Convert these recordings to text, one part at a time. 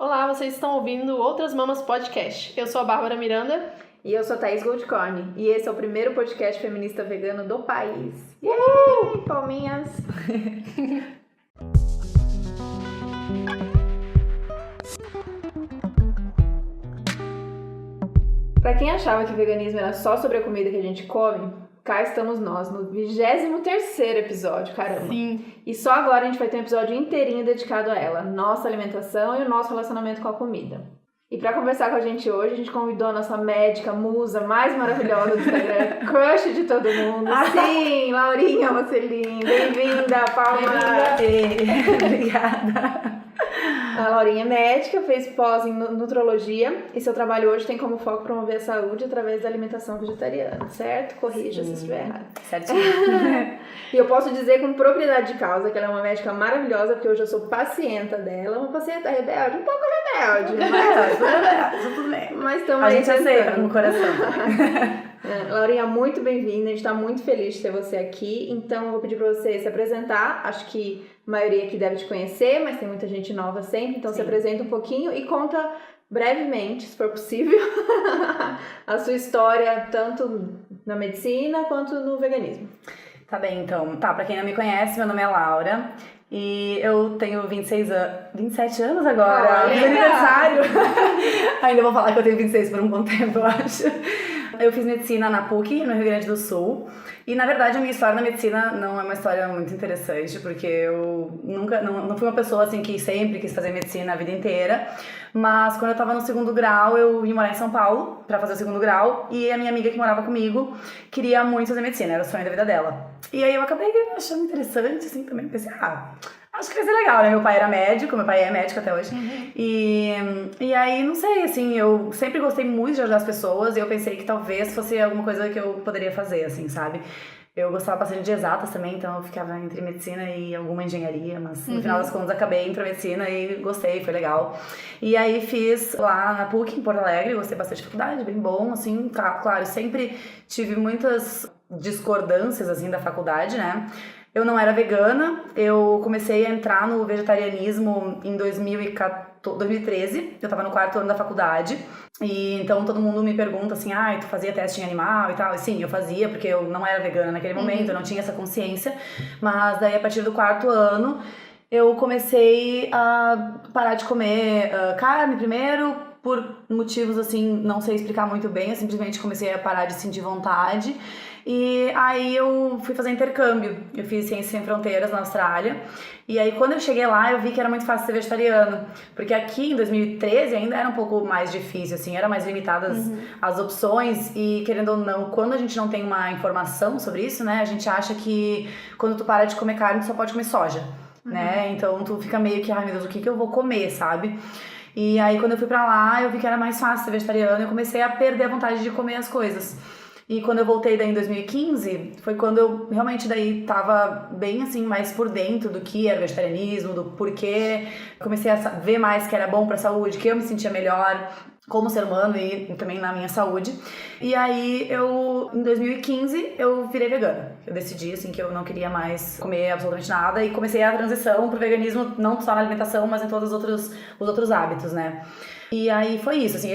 Olá, vocês estão ouvindo Outras Mamas Podcast. Eu sou a Bárbara Miranda. E eu sou a Thaís Goldcorn. E esse é o primeiro podcast feminista vegano do país. Palminhas! Pra quem achava que veganismo era só sobre a comida que a gente come, cá estamos nós, no 23º episódio, caramba. Sim. E só agora a gente vai ter um episódio inteirinho dedicado a ela, nossa alimentação e o nosso relacionamento com a comida. E pra conversar com a gente hoje, a gente convidou a nossa médica, musa mais maravilhosa do Instagram, crush de todo mundo. Sim, Laurinha Mocelin, bem-vinda, palmas! Obrigada! A Laurinha é médica, fez pós em nutrologia e seu trabalho hoje tem como foco promover a saúde através da alimentação vegetariana, certo? Corrija se estiver errado. Certinho. E eu posso dizer com propriedade de causa que ela é uma médica maravilhosa, porque hoje eu sou pacienta dela, uma pacienta rebelde, um pouco rebelde, mas estamos A aí gente aceita tentando. no coração. Laurinha, muito bem-vinda, a gente está muito feliz de ter você aqui, então eu vou pedir para você se apresentar, acho que a maioria aqui deve te conhecer, mas tem muita gente nova sempre, então se apresenta um pouquinho e conta brevemente, se for possível, a sua história, tanto na medicina quanto no veganismo. Tá bem, então. Pra quem não me conhece, meu nome é Laura e eu tenho 27 anos agora, Olha, meu aniversário. Ainda vou falar que eu tenho 26 por um bom tempo, eu acho. Eu fiz medicina na PUC, no Rio Grande do Sul. E, na verdade, a minha história na medicina não é uma história muito interessante, porque eu nunca, não fui uma pessoa assim que sempre quis fazer medicina a vida inteira. Mas, quando eu tava no segundo grau, eu vim morar em São Paulo pra fazer o segundo grau. E a minha amiga que morava comigo queria muito fazer medicina, era o sonho da vida dela. E aí eu acabei achando interessante, assim, também. Pensei, acho que vai ser legal, né? Meu pai era médico, meu pai é médico até hoje. E aí, não sei, assim, eu sempre gostei muito de ajudar as pessoas e eu pensei que talvez fosse alguma coisa que eu poderia fazer, assim, sabe? Eu gostava bastante de exatas também, então eu ficava entre medicina e alguma engenharia, mas no final das contas acabei indo pra medicina e gostei, foi legal. E aí fiz lá na PUC, em Porto Alegre, gostei bastante de faculdade, bem bom, assim, claro, sempre tive muitas discordâncias, assim, da faculdade, né? Eu não era vegana, eu comecei a entrar no vegetarianismo em 2013, eu tava no 4º ano da faculdade, e então todo mundo me pergunta assim, tu fazia teste em animal e tal, e sim, eu fazia, porque eu não era vegana naquele momento, eu não tinha essa consciência, mas daí a partir do 4º ano eu comecei a parar de comer carne primeiro, por motivos assim, não sei explicar muito bem, eu simplesmente comecei a parar de sentir vontade. E aí eu fui fazer intercâmbio, eu fiz Ciências Sem Fronteiras na Austrália. E aí quando eu cheguei lá eu vi que era muito fácil ser vegetariano, porque aqui em 2013 ainda era um pouco mais difícil, assim, era mais limitadas as opções. E querendo ou não, quando a gente não tem uma informação sobre isso, né, a gente acha que quando tu para de comer carne tu só pode comer soja, né, então tu fica meio que, ai meu Deus, o que eu vou comer, sabe? E aí quando eu fui pra lá eu vi que era mais fácil ser vegetariano e eu comecei a perder a vontade de comer as coisas. E quando eu voltei daí em 2015, foi quando eu realmente daí tava bem assim, mais por dentro do que era vegetarianismo, do porquê. Comecei a ver mais que era bom pra saúde, que eu me sentia melhor como ser humano e também na minha saúde. E aí em 2015, eu virei vegana. Eu decidi assim que eu não queria mais comer absolutamente nada e comecei a transição pro veganismo, não só na alimentação, mas em todos os outros hábitos, né? E aí foi isso, assim,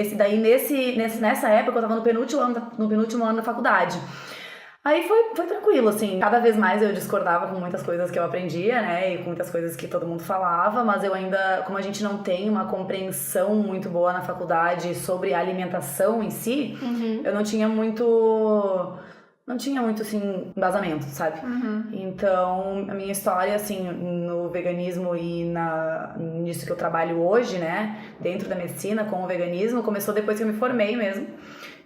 nessa época eu tava no penúltimo ano da faculdade. Aí foi tranquilo, assim, cada vez mais eu discordava com muitas coisas que eu aprendia, né, e com muitas coisas que todo mundo falava, mas eu ainda, como a gente não tem uma compreensão muito boa na faculdade sobre a alimentação em si, eu não tinha muito, assim, embasamento, sabe? Então, a minha história, assim, no veganismo e nisso que eu trabalho hoje, né, dentro da medicina com o veganismo, começou depois que eu me formei mesmo,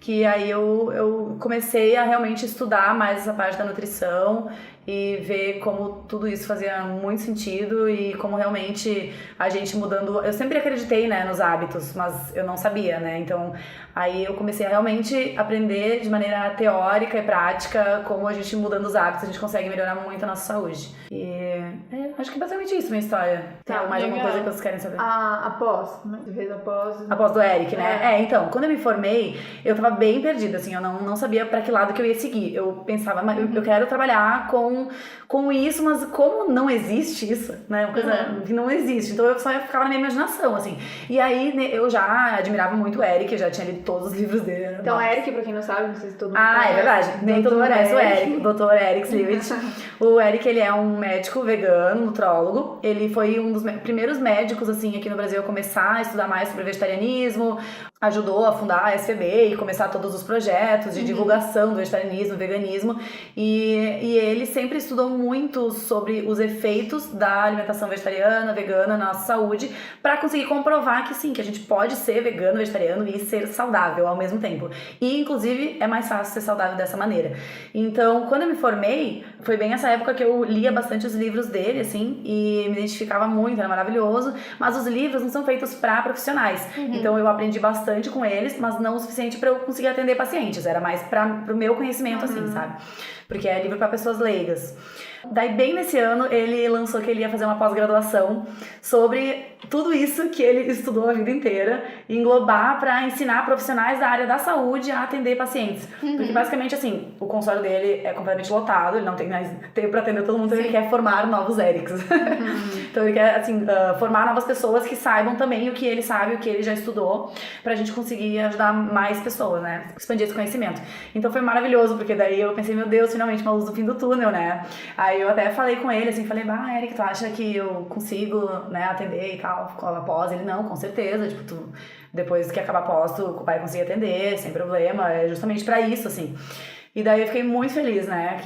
que aí eu comecei a realmente estudar mais essa parte da nutrição e ver como tudo isso fazia muito sentido e como realmente a gente mudando... Eu sempre acreditei, né, nos hábitos, mas eu não sabia, né? Então, aí eu comecei a realmente aprender de maneira teórica e prática como a gente mudando os hábitos, a gente consegue melhorar muito a nossa saúde. E acho que é basicamente isso, minha história. Tem mais alguma coisa que vocês querem saber? Após, você fez após... Após do Eric, né? Então, quando eu me formei, eu tava tava bem perdida, assim, eu não sabia pra que lado que eu ia seguir. Eu pensava, mas eu quero trabalhar com isso, mas como não existe isso, né? Uma coisa que não existe. Então eu só ficava na minha imaginação, assim. E aí eu já admirava muito o Eric, eu já tinha lido todos os livros dele. Então, o Eric, pra quem não sabe, não sei se todo mundo é verdade. Nem todo mundo conhece o Eric, o Dr. Eric Sliwich. O Eric, ele é um médico vegano, nutrólogo. Ele foi um dos primeiros médicos, assim, aqui no Brasil a começar a estudar mais sobre vegetarianismo. Ajudou a fundar a SPB e começar todos os projetos de divulgação do vegetarianismo, veganismo. E ele sempre estudou muito sobre os efeitos da alimentação vegetariana, vegana na nossa saúde, para conseguir comprovar que sim, que a gente pode ser vegano, vegetariano e ser saudável ao mesmo tempo. E, inclusive, é mais fácil ser saudável dessa maneira. Então, quando eu me formei, foi bem essa época que eu lia bastante os livros dele, assim, e me identificava muito, era maravilhoso. Mas os livros não são feitos para profissionais. Então, eu aprendi bastante com eles, mas não o suficiente para eu conseguir atender pacientes. Era mais pro meu conhecimento, assim, sabe? Porque é livro para pessoas leigas. Daí, bem nesse ano, ele lançou que ele ia fazer uma pós-graduação sobre tudo isso que ele estudou a vida inteira e englobar para ensinar profissionais da área da saúde a atender pacientes. Porque, basicamente, assim, o consultório dele é completamente lotado, ele não tem mais tempo para atender todo mundo, então ele quer formar novos Erics. Então, ele quer, assim, formar novas pessoas que saibam também o que ele sabe, o que ele já estudou, pra gente conseguir ajudar mais pessoas, né? Expandir esse conhecimento. Então, foi maravilhoso, porque daí eu pensei, meu Deus, finalmente uma luz no fim do túnel, né? Aí eu até falei com ele, assim, falei, Eric, tu acha que eu consigo, né, atender e tal, após? Ele, não, com certeza, tipo, depois que acabar a pós, tu vai conseguir atender, sem problema, é justamente pra isso, assim. E daí eu fiquei muito feliz, né,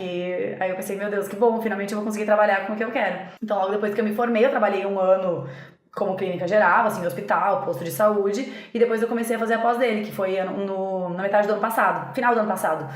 aí eu pensei, meu Deus, que bom, finalmente eu vou conseguir trabalhar com o que eu quero. Então, logo depois que eu me formei, eu trabalhei 1 ano como clínica geral, assim, hospital, posto de saúde, e depois eu comecei a fazer a pós dele, que foi na metade do ano passado, final do ano passado.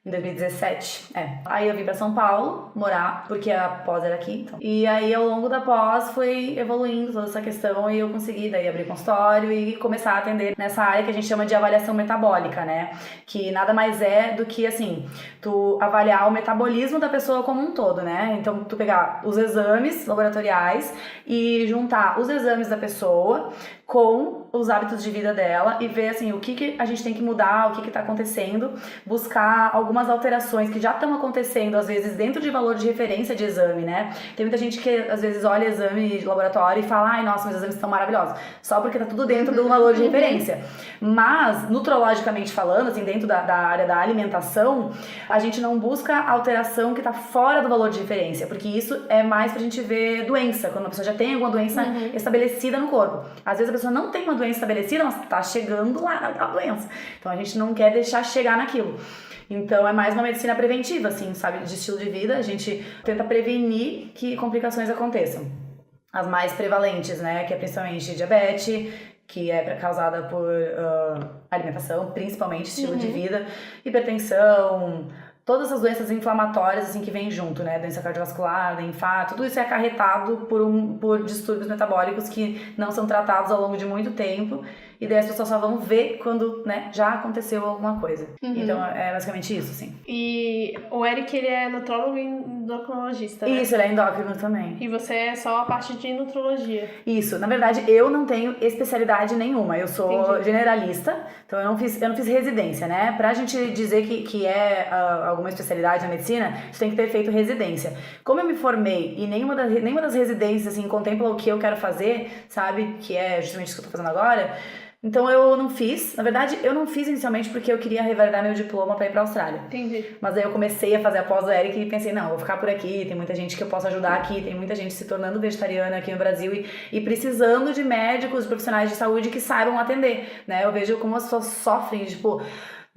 Em 2017, Aí eu vim pra São Paulo morar, porque a pós era aqui, então. E aí ao longo da pós foi evoluindo toda essa questão e eu consegui daí abrir consultório e começar a atender nessa área que a gente chama de avaliação metabólica, né? Que nada mais é do que, assim, tu avaliar o metabolismo da pessoa como um todo, né? Então tu pegar os exames laboratoriais e juntar os exames da pessoa com os hábitos de vida dela e ver, assim, o que a gente tem que mudar, o que tá acontecendo, buscar algumas alterações que já estão acontecendo, às vezes, dentro de valor de referência de exame, né? Tem muita gente que, às vezes, olha exame de laboratório e fala, ai, nossa, meus exames estão maravilhosos, só porque tá tudo dentro do valor de referência. Mas, nutrologicamente falando, assim, dentro da área da alimentação, a gente não busca alteração que tá fora do valor de referência, porque isso é mais pra gente ver doença, quando a pessoa já tem alguma doença estabelecida no corpo. Às vezes a pessoa não tem uma doença estabelecida, mas tá chegando lá naquela doença. Então a gente não quer deixar chegar naquilo. Então é mais uma medicina preventiva, assim, sabe, de estilo de vida. A gente tenta prevenir que complicações aconteçam. As mais prevalentes, né, que é principalmente diabetes, que é causada por alimentação, principalmente estilo de vida, hipertensão, todas as doenças inflamatórias, assim, que vêm junto, né? Doença cardiovascular, infarto, tudo isso é acarretado por distúrbios metabólicos que não são tratados ao longo de muito tempo. E daí as pessoas só vão ver quando, né, já aconteceu alguma coisa. Então, é basicamente isso, assim. E o Eric, ele é nutrólogo e endocrinologista, né? Isso, ele é endócrino também. E você é só a parte de nutrologia. Isso. Na verdade, eu não tenho especialidade nenhuma. Eu sou generalista, então eu não fiz residência, né? Pra gente dizer que é alguma especialidade na medicina, você tem que ter feito residência. Como eu me formei e nenhuma das residências, assim, contempla o que eu quero fazer, sabe? Que é justamente isso que eu tô fazendo agora. Então eu não fiz, na verdade eu não fiz inicialmente porque eu queria revalidar meu diploma pra ir pra Austrália. Entendi. Mas aí eu comecei a fazer a pós do Eric e pensei, não, eu vou ficar por aqui, tem muita gente que eu posso ajudar aqui, tem muita gente se tornando vegetariana aqui no Brasil e precisando de médicos, de profissionais de saúde que saibam atender, né? Eu vejo como as pessoas sofrem, tipo,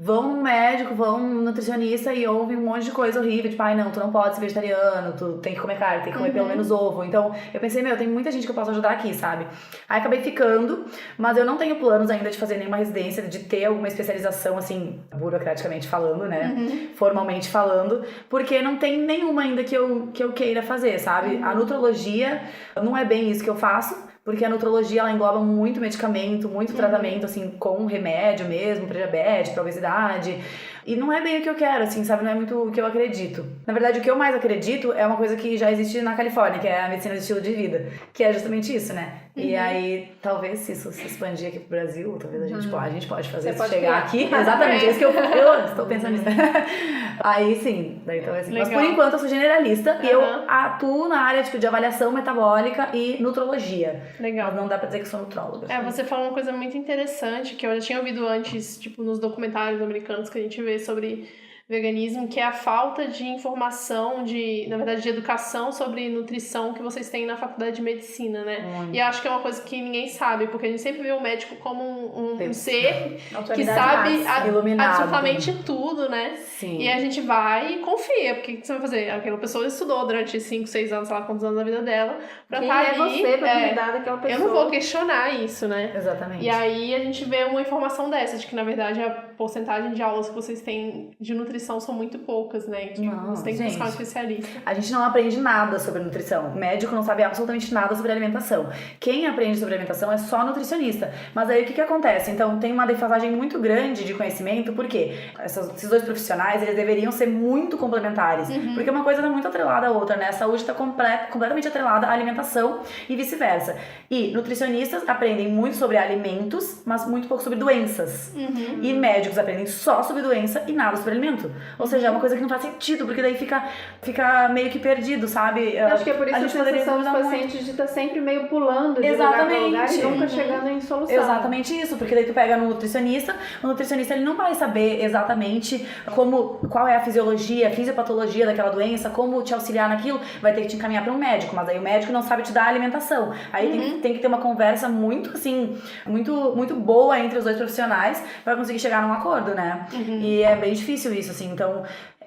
vão num médico, vão num nutricionista e ouvem um monte de coisa horrível, tipo, ai não, tu não pode ser vegetariano, tu tem que comer carne, tem que comer pelo menos ovo. Então eu pensei, tem muita gente que eu posso ajudar aqui, sabe? Aí acabei ficando, mas eu não tenho planos ainda de fazer nenhuma residência, de ter alguma especialização, assim, burocraticamente falando, né? Formalmente falando, porque não tem nenhuma ainda que eu queira fazer, sabe? A nutrologia não é bem isso que eu faço, porque a nutrologia, ela engloba muito medicamento, muito tratamento, assim, com remédio mesmo, pra diabetes, pra obesidade. E não é bem o que eu quero, assim, sabe? Não é muito o que eu acredito. Na verdade, o que eu mais acredito é uma coisa que já existe na Califórnia, que é a medicina de estilo de vida. Que é justamente isso, né? E aí, talvez se isso se expandir aqui pro Brasil, talvez a gente pode fazer isso pode chegar criar. aqui. Exatamente, é isso que eu estou pensando nisso. Aí sim, daí talvez sim. Mas por enquanto eu sou generalista e eu atuo na área tipo, de avaliação metabólica e nutrologia. Legal. Mas não dá pra dizer que sou nutróloga. Você falou uma coisa muito interessante que eu já tinha ouvido antes, tipo, nos documentários americanos que a gente vê sobre veganismo, que é a falta de informação, na verdade, de educação sobre nutrição que vocês têm na faculdade de medicina, né? Muito. E eu acho que é uma coisa que ninguém sabe, porque a gente sempre vê o médico como um ser que Autoridade sabe iluminado. absolutamente tudo, né? Sim. E a gente vai e confia, porque o que você vai fazer? Aquela pessoa estudou durante 5, 6 anos, sei lá quantos anos da vida dela, pra Quem estar é ali. você pra cuidar daquela pessoa? Eu não vou questionar isso, né? Exatamente. E aí a gente vê uma informação dessa, de que na verdade a porcentagem de aulas que vocês têm de nutrição são muito poucas, né? Que Não, você tem que buscar um gente. especialista. A gente não aprende nada sobre nutrição. O médico não sabe absolutamente nada sobre alimentação. Quem aprende sobre alimentação é só nutricionista. Mas aí o que acontece? Então tem uma defasagem muito grande de conhecimento, porque esses dois profissionais, eles deveriam ser muito complementares. Porque uma coisa está muito atrelada à outra, né? A saúde está completamente atrelada à alimentação e vice-versa. E nutricionistas aprendem muito sobre alimentos, mas muito pouco sobre doenças. E médicos aprendem só sobre doença e nada sobre alimento. Ou seja, é uma coisa que não faz sentido, porque daí fica meio que perdido, sabe? Eu acho que é por isso a a gente poderia sensação dos ajudar muito. pacientes de estar sempre meio pulando de Exatamente. lugar pra lugar e nunca chegando em solução. Exatamente isso, porque daí tu pega no nutricionista, o nutricionista ele não vai saber exatamente qual é a fisiologia, a fisiopatologia daquela doença, como te auxiliar naquilo, vai ter que te encaminhar para um médico, mas aí o médico não sabe te dar a alimentação. Aí tem que ter uma conversa muito, assim, muito boa entre os dois profissionais para conseguir chegar num acordo, né? E é bem difícil isso, assim, então...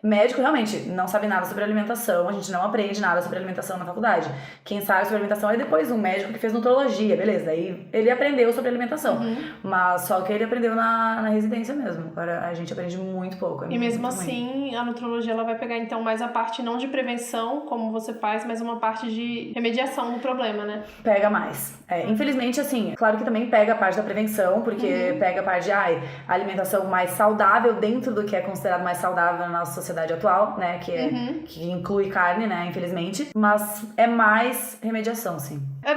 Médico realmente não sabe nada sobre alimentação, a gente não aprende nada sobre alimentação na faculdade. Quem sabe sobre alimentação é depois um médico que fez nutrologia, beleza, daí ele aprendeu sobre alimentação. Mas só que ele aprendeu na residência mesmo. Agora a gente aprende muito pouco. E mesmo muito assim, ruim. a nutrologia ela vai pegar então mais a parte não de prevenção, como você faz, mas uma parte de remediação do problema, né? Pega mais. Infelizmente, assim, claro que também pega a parte da prevenção, porque pega a parte de alimentação mais saudável dentro do que é considerado mais saudável na nossa sociedade atual, né, que inclui carne, né, infelizmente, mas é mais remediação, sim. É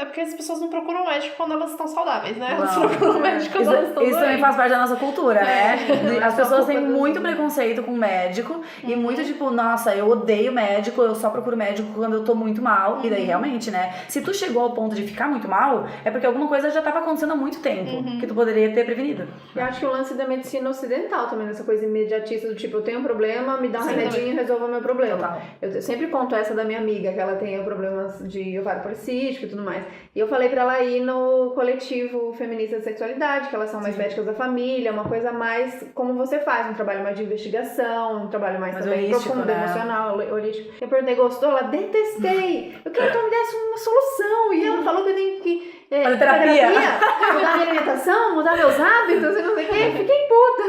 porque as pessoas não procuram médico quando elas estão saudáveis, né? Elas Não, procuram médico quando elas estão isso também doentes. faz parte da nossa cultura, né? As pessoas têm culpa muito preconceito com médico e muito tipo, nossa, eu odeio médico, eu só procuro médico quando eu tô muito mal. E daí realmente, né? Se tu chegou ao ponto de ficar muito mal, é porque alguma coisa já tava acontecendo há muito tempo que tu poderia ter prevenido. Eu acho que o lance da medicina ocidental também, nessa coisa imediatista do tipo, eu tenho um problema, me dá um remedinho e resolva o meu problema. Total. Eu sempre conto essa da minha amiga, que ela tem problemas de ovário policístico e tudo mais. E eu falei pra ela ir no coletivo feminista de sexualidade, que elas são mais médicas da família, uma coisa mais como você faz, um trabalho mais de investigação, um trabalho mais também holístico, profundo, né? emocional, holístico. Eu perguntei, gostou? Ela, detestei! Eu queria que ela me desse uma solução. E ela falou que eu tenho que fazer terapia, mudar minha alimentação, mudar meus hábitos e não sei o quê. Fiquei puta.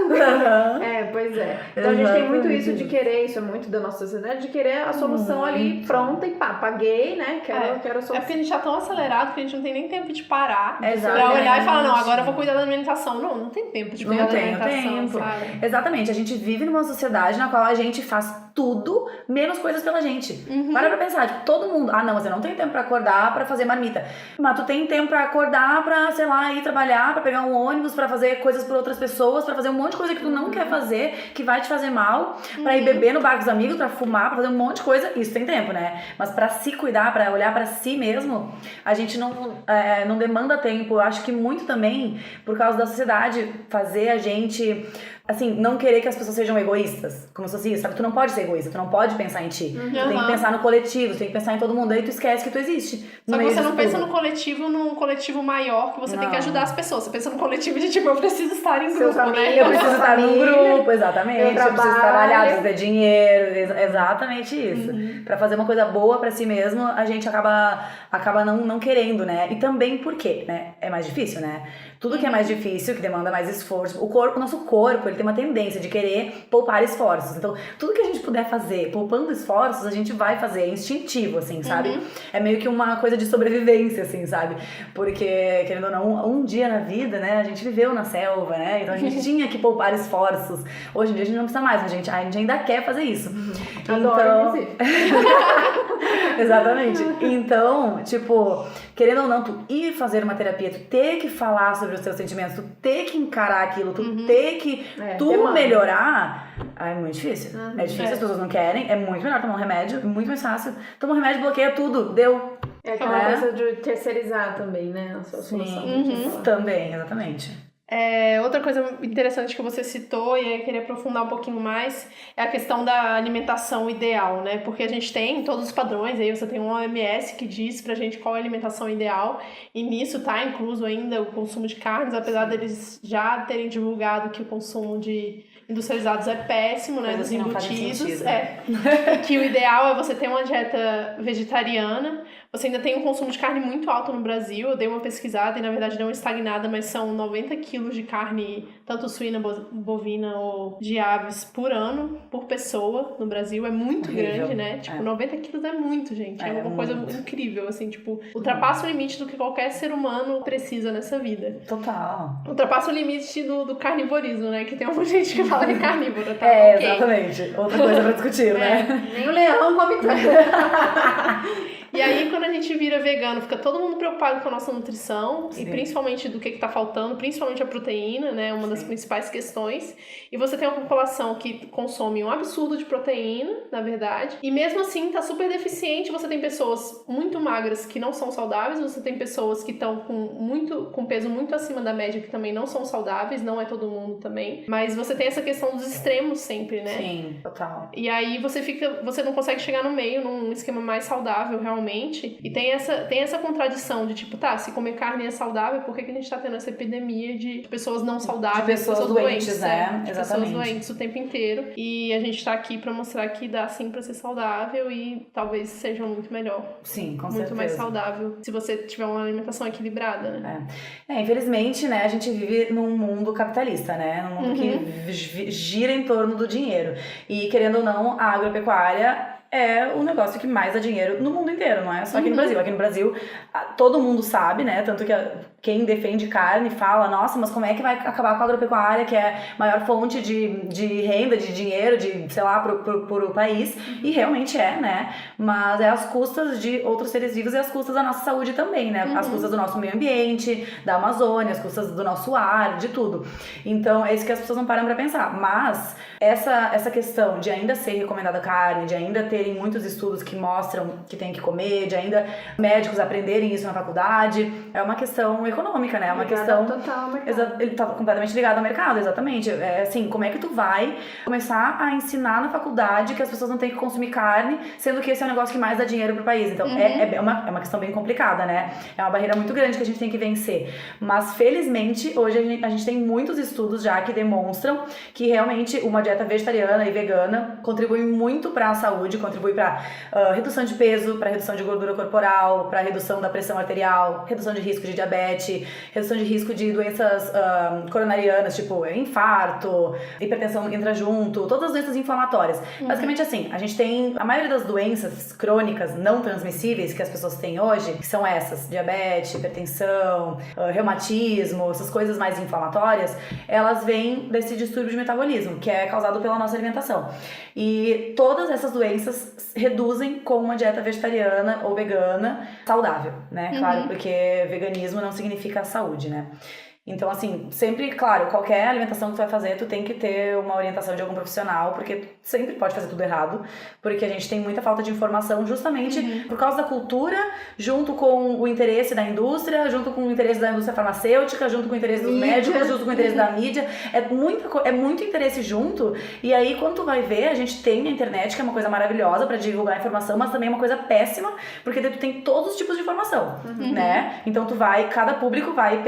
Pois é. Então a gente tem muito isso de querer, isso é muito da nossa sociedade, de querer a solução ali pronta e pá, paguei, né? Quero a solução. É porque a gente tá tão acelerado que a gente não tem nem tempo de parar Exatamente. pra olhar e falar, não, agora eu vou cuidar da alimentação. Não tem tempo de cuidar da alimentação, sabe? Exatamente, a gente vive numa sociedade na qual a gente faz tudo menos coisas pela gente. Para pra pensar, tipo, todo mundo, não, mas eu não tenho tempo pra acordar pra fazer marmita. Mas tu tem tempo pra acordar pra, sei lá, ir trabalhar, pra pegar um ônibus, pra fazer coisas por outras pessoas, pra fazer um monte de coisa que tu não quer fazer, que vai te fazer mal, pra ir beber no bar com os amigos, pra fumar, pra fazer um monte de coisa. Isso tem tempo, né? Mas pra se cuidar, pra olhar pra si mesmo, a gente não demanda tempo. Eu acho que muito também por causa da sociedade fazer a gente... assim, não querer que as pessoas sejam egoístas, como se fosse isso, sabe? Tu não pode ser egoísta, tu não pode pensar em ti. Tu tem que pensar no coletivo, tu tem que pensar em todo mundo, aí tu esquece que tu existe. Só que você não pensa no coletivo, num coletivo maior, que você tem que ajudar as pessoas. Você pensa no coletivo de tipo, eu preciso estar em grupo, né? Eu preciso estar num grupo, exatamente. Eu preciso trabalhar, preciso ter dinheiro, exatamente isso. Pra fazer uma coisa boa pra si mesmo, a gente acaba não querendo, né? E também por quê, né? É mais difícil, né? Tudo que é mais difícil, que demanda mais esforço, o nosso corpo, ele tem uma tendência de querer poupar esforços. Então, tudo que a gente puder fazer poupando esforços, a gente vai fazer, é instintivo, assim, sabe? É meio que uma coisa de sobrevivência, assim, sabe? Porque, querendo ou não, um dia na vida, né, a gente viveu na selva, né? Então a gente tinha que poupar esforços. Hoje em dia a gente não precisa mais, mas a gente ainda quer fazer isso. Adoro, inclusive. Exatamente. Então, tipo, querendo ou não, tu ir fazer uma terapia, tu ter que falar sobre os teus sentimentos, tu ter que encarar aquilo, tu ter que melhorar, é muito difícil. É difícil, as pessoas não querem, é muito melhor tomar um remédio, é muito mais fácil. Toma um remédio, bloqueia tudo, deu. É aquela coisa de terceirizar também, né? A sua solução. Também, exatamente. Outra coisa interessante que você citou, e aí eu queria aprofundar um pouquinho mais, é a questão da alimentação ideal, né? Porque a gente tem todos os padrões, aí você tem um OMS que diz pra gente qual é a alimentação ideal, e nisso tá incluso ainda o consumo de carnes, apesar deles já terem divulgado que o consumo de industrializados é péssimo, né? Dos embutidos. E que o ideal é você ter uma dieta vegetariana. Você ainda tem um consumo de carne muito alto no Brasil. Eu dei uma pesquisada e, na verdade, deu uma estagnada, mas são 90 quilos de carne, tanto suína, bovina ou de aves, por ano, por pessoa no Brasil. É muito grande, né? Tipo, 90 quilos é muito, gente. É uma coisa incrível, assim, tipo, ultrapassa o limite do que qualquer ser humano precisa nessa vida. Total. Ultrapassa o limite do carnivorismo, né? Que tem uma gente que fala que é carnívora, tá? Exatamente. Outra coisa pra discutir, né? Nem o leão come tanto. E aí, quando a gente vira vegano, fica todo mundo preocupado com a nossa nutrição, e principalmente do que tá faltando, principalmente a proteína, né? Uma das principais questões. E você tem uma população que consome um absurdo de proteína, na verdade, e mesmo assim tá super deficiente. Você tem pessoas muito magras que não são saudáveis, você tem pessoas que estão com peso muito acima da média que também não são saudáveis, não é todo mundo também. Mas você tem essa questão dos extremos sempre, né? Sim, total. E aí você não consegue chegar no meio, num esquema mais saudável, realmente. E tem essa contradição de tipo, se comer carne é saudável, por que a gente tá tendo essa epidemia de pessoas não saudáveis, de pessoas doentes, né? De Exatamente. pessoas doentes o tempo inteiro. E a gente tá aqui pra mostrar que dá sim pra ser saudável e talvez seja muito melhor. Sim, com certeza. Muito mais saudável se você tiver uma alimentação equilibrada, né? Infelizmente, né, a gente vive num mundo capitalista, né? Num mundo que gira em torno do dinheiro. E, querendo ou não, a agropecuária é o negócio que mais dá dinheiro no mundo inteiro, não é só aqui no Brasil. Aqui no Brasil, todo mundo sabe, né? Tanto que quem defende carne fala, nossa, mas como é que vai acabar com a agropecuária, que é a maior fonte de renda, de dinheiro, sei lá, pro país. E realmente é, né? Mas é às custas de outros seres vivos e às custas da nossa saúde também, né? Às custas do nosso meio ambiente, da Amazônia, às custas do nosso ar, de tudo. Então, é isso que as pessoas não param pra pensar. Mas essa questão de ainda ser recomendada carne, de ainda terem muitos estudos que mostram que tem que comer, de ainda médicos aprenderem isso na faculdade, é uma questão econômica, né? É uma questão total ao mercado. Ele tá completamente ligado ao mercado, exatamente. É assim, como é que tu vai começar a ensinar na faculdade que as pessoas não têm que consumir carne, sendo que esse é o negócio que mais dá dinheiro pro país? Então, é uma questão bem complicada, né? É uma barreira muito grande que a gente tem que vencer. Mas, felizmente, hoje a gente tem muitos estudos já que demonstram que realmente uma dieta vegetariana e vegana contribui muito para a saúde, contribui para redução de peso, para redução de gordura corporal, para redução da pressão arterial, redução de risco de diabetes, redução de risco de doenças coronarianas, tipo infarto, hipertensão entra junto, todas as doenças inflamatórias. Basicamente assim, a gente tem a maioria das doenças crônicas não transmissíveis que as pessoas têm hoje, que são essas, diabetes, hipertensão, reumatismo, essas coisas mais inflamatórias, elas vêm desse distúrbio de metabolismo, que é causado pela nossa alimentação. E todas essas doenças reduzem com uma dieta vegetariana ou vegana saudável, né? Claro, porque veganismo não significa saúde, né? Então, assim, sempre, claro, qualquer alimentação que tu vai fazer, tu tem que ter uma orientação de algum profissional, porque tu sempre pode fazer tudo errado, porque a gente tem muita falta de informação justamente por causa da cultura, junto com o interesse da indústria, junto com o interesse da indústria farmacêutica, junto com o interesse dos médicos, junto com o interesse da mídia. É muito interesse junto, e aí quando tu vai ver, a gente tem a internet, que é uma coisa maravilhosa pra divulgar informação, mas também é uma coisa péssima, porque daí tu tem todos os tipos de informação, né? Então cada público vai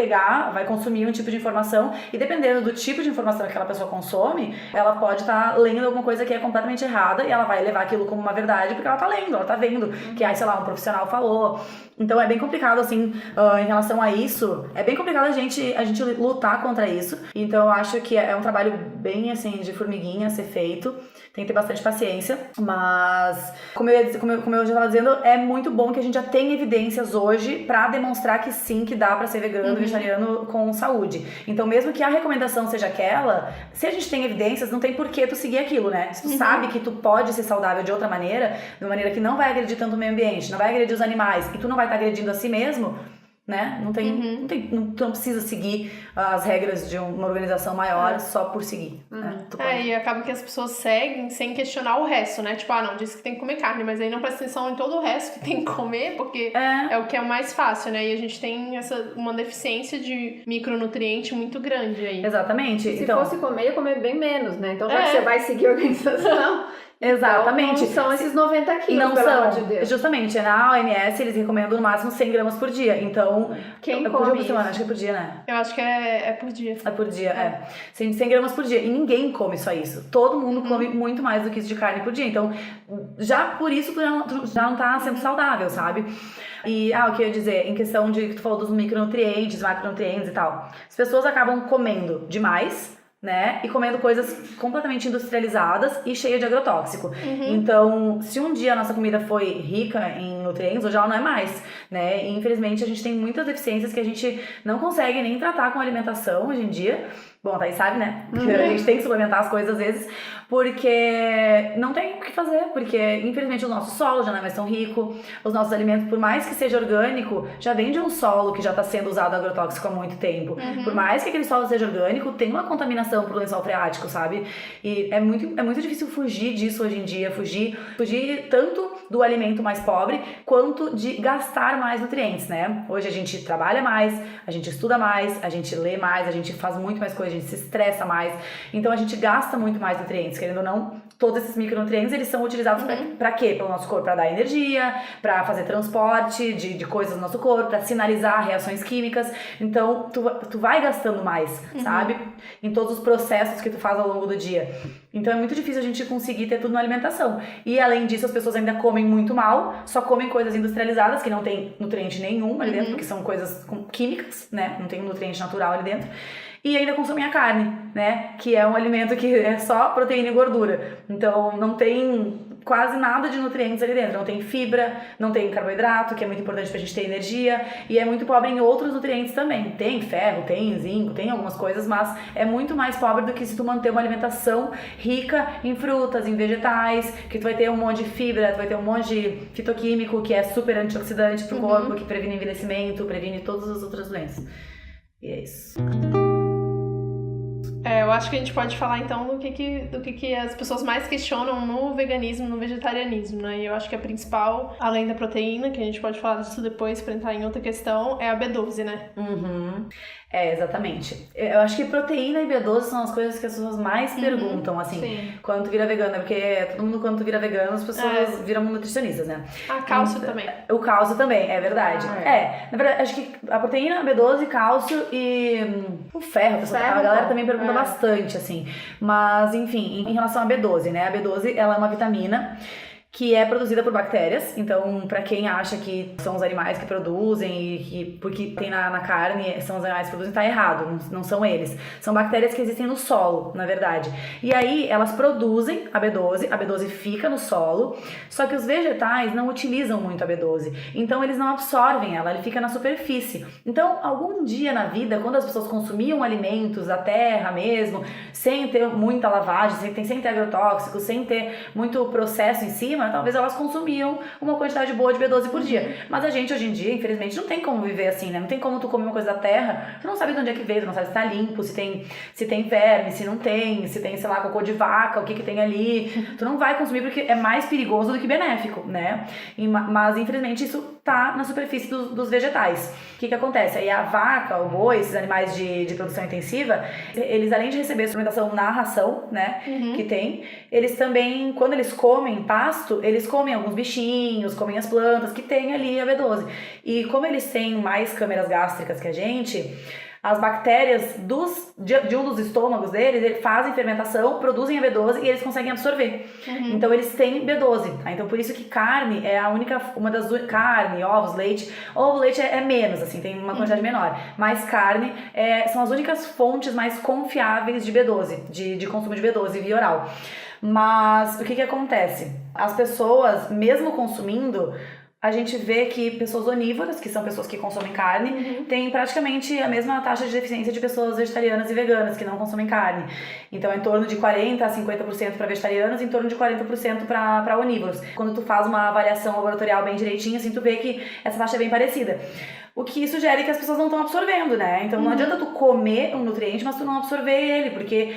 consumir um tipo de informação, e dependendo do tipo de informação que aquela pessoa consome, ela pode estar lendo alguma coisa que é completamente errada, e ela vai levar aquilo como uma verdade, porque ela tá lendo, ela tá vendo que, sei lá, um profissional falou. Então é bem complicado, assim, em relação a isso, é bem complicado a gente lutar contra isso. Então eu acho que é um trabalho bem, assim, de formiguinha a ser feito. Tem que ter bastante paciência, mas como eu já estava dizendo, é muito bom que a gente já tenha evidências hoje pra demonstrar que sim, que dá pra ser vegano, vegetariano com saúde. Então, mesmo que a recomendação seja aquela, se a gente tem evidências, não tem por que tu seguir aquilo, né? Se tu sabe que tu pode ser saudável de outra maneira, de uma maneira que não vai agredir tanto o meio ambiente, não vai agredir os animais, e tu não vai estar agredindo a si mesmo, né? Tu não precisa seguir as regras de uma organização maior só por seguir. Né? E acaba que as pessoas seguem sem questionar o resto, né? Tipo, não, disse que tem que comer carne, mas aí não presta atenção em todo o resto que tem que comer, porque é o que é o mais fácil, né? E a gente tem uma deficiência de micronutriente muito grande aí. Exatamente. Se fosse comer, ia comer bem menos, né? Então, já que você vai seguir a organização... Exatamente. Então, não são esses 90 quilos, não pelo são. amor de Deus. Justamente, na OMS eles recomendam no máximo 100 gramas por dia. Então, quem por come dia ou por isso? semana? Acho que é por dia, né? Eu acho que é por dia. É por dia, 100 gramas por dia. E ninguém come só isso. Todo mundo come muito mais do que isso de carne por dia. Então, já por isso tu já não tá sendo saudável, sabe? E, o que eu ia dizer, em questão de que tu falou dos micronutrientes, macronutrientes e tal. As pessoas acabam comendo demais, né? E comendo coisas completamente industrializadas e cheias de agrotóxico. Então, se um dia a nossa comida foi rica em nutrientes, hoje ela não é mais, né? E, infelizmente, a gente tem muitas deficiências que a gente não consegue nem tratar com alimentação hoje em dia. Bom, a Thaís sabe, né? Que a gente tem que suplementar as coisas às vezes, porque não tem o que fazer, porque infelizmente o nosso solo já não é mais tão rico, os nossos alimentos, por mais que seja orgânico, já vem de um solo que já está sendo usado agrotóxico há muito tempo. Por mais que aquele solo seja orgânico, tem uma contaminação pro lençol freático, sabe? E é muito difícil fugir disso hoje em dia, fugir tanto do alimento mais pobre, quanto de gastar mais nutrientes, né? Hoje a gente trabalha mais, a gente estuda mais, a gente lê mais, a gente faz muito mais coisas, a gente se estressa mais, então a gente gasta muito mais nutrientes, querendo ou não, todos esses micronutrientes, eles são utilizados para quê? Pelo nosso corpo, para dar energia, para fazer transporte de coisas no nosso corpo, para sinalizar reações químicas, então tu vai gastando mais, sabe? Em todos os processos que tu faz ao longo do dia. Então é muito difícil a gente conseguir ter tudo na alimentação. E além disso, as pessoas ainda comem muito mal, só comem coisas industrializadas, que não tem nutriente nenhum ali dentro, porque são coisas químicas, né? Não tem um nutriente natural ali dentro. E ainda consomem a carne, né? Que é um alimento que é só proteína e gordura. Então não tem quase nada de nutrientes ali dentro. Não tem fibra, não tem carboidrato, que é muito importante pra gente ter energia. E é muito pobre em outros nutrientes também. Tem ferro, tem zinco, tem algumas coisas, mas é muito mais pobre do que se tu manter uma alimentação rica em frutas, em vegetais, que tu vai ter um monte de fibra, tu vai ter um monte de fitoquímico, que é super antioxidante pro corpo, que previne envelhecimento, previne todas as outras doenças. E é isso. Eu acho que a gente pode falar então do que as pessoas mais questionam no veganismo, no vegetarianismo, né? E eu acho que a principal, além da proteína, que a gente pode falar disso depois para entrar em outra questão, é a B12, né? Exatamente. Eu acho que proteína e B12 são as coisas que as pessoas mais perguntam, assim, quando tu vira vegana, porque todo mundo, quando tu vira vegano, as pessoas viram nutricionistas, né? Cálcio também. O cálcio também, é verdade. Na verdade, acho que a proteína, a B12, cálcio e o ferro, a galera também pergunta bastante, assim. Mas, enfim, em relação à B12, né? A B12, ela é uma vitamina que é produzida por bactérias. Então, pra quem acha que são os animais que produzem e que porque tem na carne são os animais que produzem, tá errado, não são eles. São bactérias que existem no solo, na verdade. E aí, elas produzem a B12 fica no solo, só que os vegetais não utilizam muito a B12. Então, eles não absorvem ela, ele fica na superfície. Então, algum dia na vida, quando as pessoas consumiam alimentos da terra mesmo, sem ter muita lavagem, sem ter agrotóxicos, sem ter muito processo em cima, talvez elas consumiam uma quantidade boa de B12 por dia. Mas a gente, hoje em dia, infelizmente, não tem como viver assim, né? Não tem como tu comer uma coisa da terra, tu não sabe de onde é que veio, tu não sabe se tá limpo, se tem verme, se não tem, se tem, sei lá, cocô de vaca, o que tem ali. Tu não vai consumir porque é mais perigoso do que benéfico, né? Mas, infelizmente, isso tá na superfície dos vegetais. O que acontece? Aí a vaca, o boi, esses animais de produção intensiva, eles, além de receber suplementação na ração, né, que tem, eles também, quando eles comem pasto, eles comem alguns bichinhos, comem as plantas que tem ali a B12. E como eles têm mais câmeras gástricas que a gente, as bactérias de um dos estômagos deles, eles fazem fermentação, produzem a B12 e eles conseguem absorver. Então eles têm B12, tá? Então por isso que carne é carne, ovos, leite. Ovo, leite é menos, assim, tem uma quantidade menor. Mas carne são as únicas fontes mais confiáveis de B12, de consumo de B12 via oral. Mas o que acontece? As pessoas, mesmo consumindo a gente vê que pessoas onívoras, que são pessoas que consomem carne, têm praticamente a mesma taxa de deficiência de pessoas vegetarianas e veganas que não consomem carne. Então, é em torno de 40% a 50% para vegetarianos e em torno de 40% para onívoros. Quando tu faz uma avaliação laboratorial bem direitinho, assim, tu vê que essa taxa é bem parecida. O que sugere que as pessoas não estão absorvendo, né? Então não adianta tu comer um nutriente, mas tu não absorver ele, porque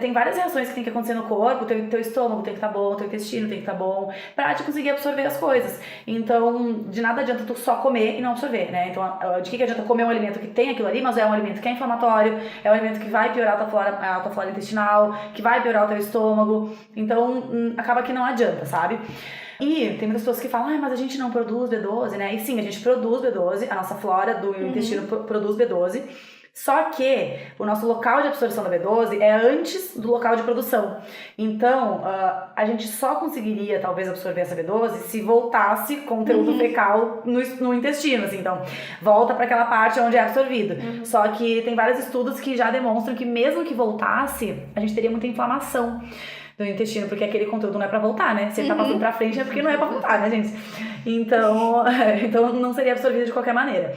tem várias reações que tem que acontecer no corpo, teu estômago tem que estar bom, teu intestino tem que estar bom, pra te conseguir absorver as coisas. Então, de nada adianta tu só comer e não absorver, né? Então, de que adianta comer um alimento que tem aquilo ali, mas é um alimento que é inflamatório, é um alimento que vai piorar a tua flora intestinal, que vai piorar o teu estômago. Então, acaba que não adianta, sabe? E tem muitas pessoas que falam, mas a gente não produz B12, né? E sim, a gente produz B12, a nossa flora do intestino produz B12, só que o nosso local de absorção da B12 é antes do local de produção. Então, a gente só conseguiria, talvez, absorver essa B12 se voltasse conteúdo fecal no intestino, assim. Então, volta para aquela parte onde é absorvido. Só que tem vários estudos que já demonstram que mesmo que voltasse, a gente teria muita inflamação do intestino, porque aquele conteúdo não é pra voltar, né? Se ele tá passando pra frente é porque não é pra voltar, né, gente? Então não seria absorvido de qualquer maneira.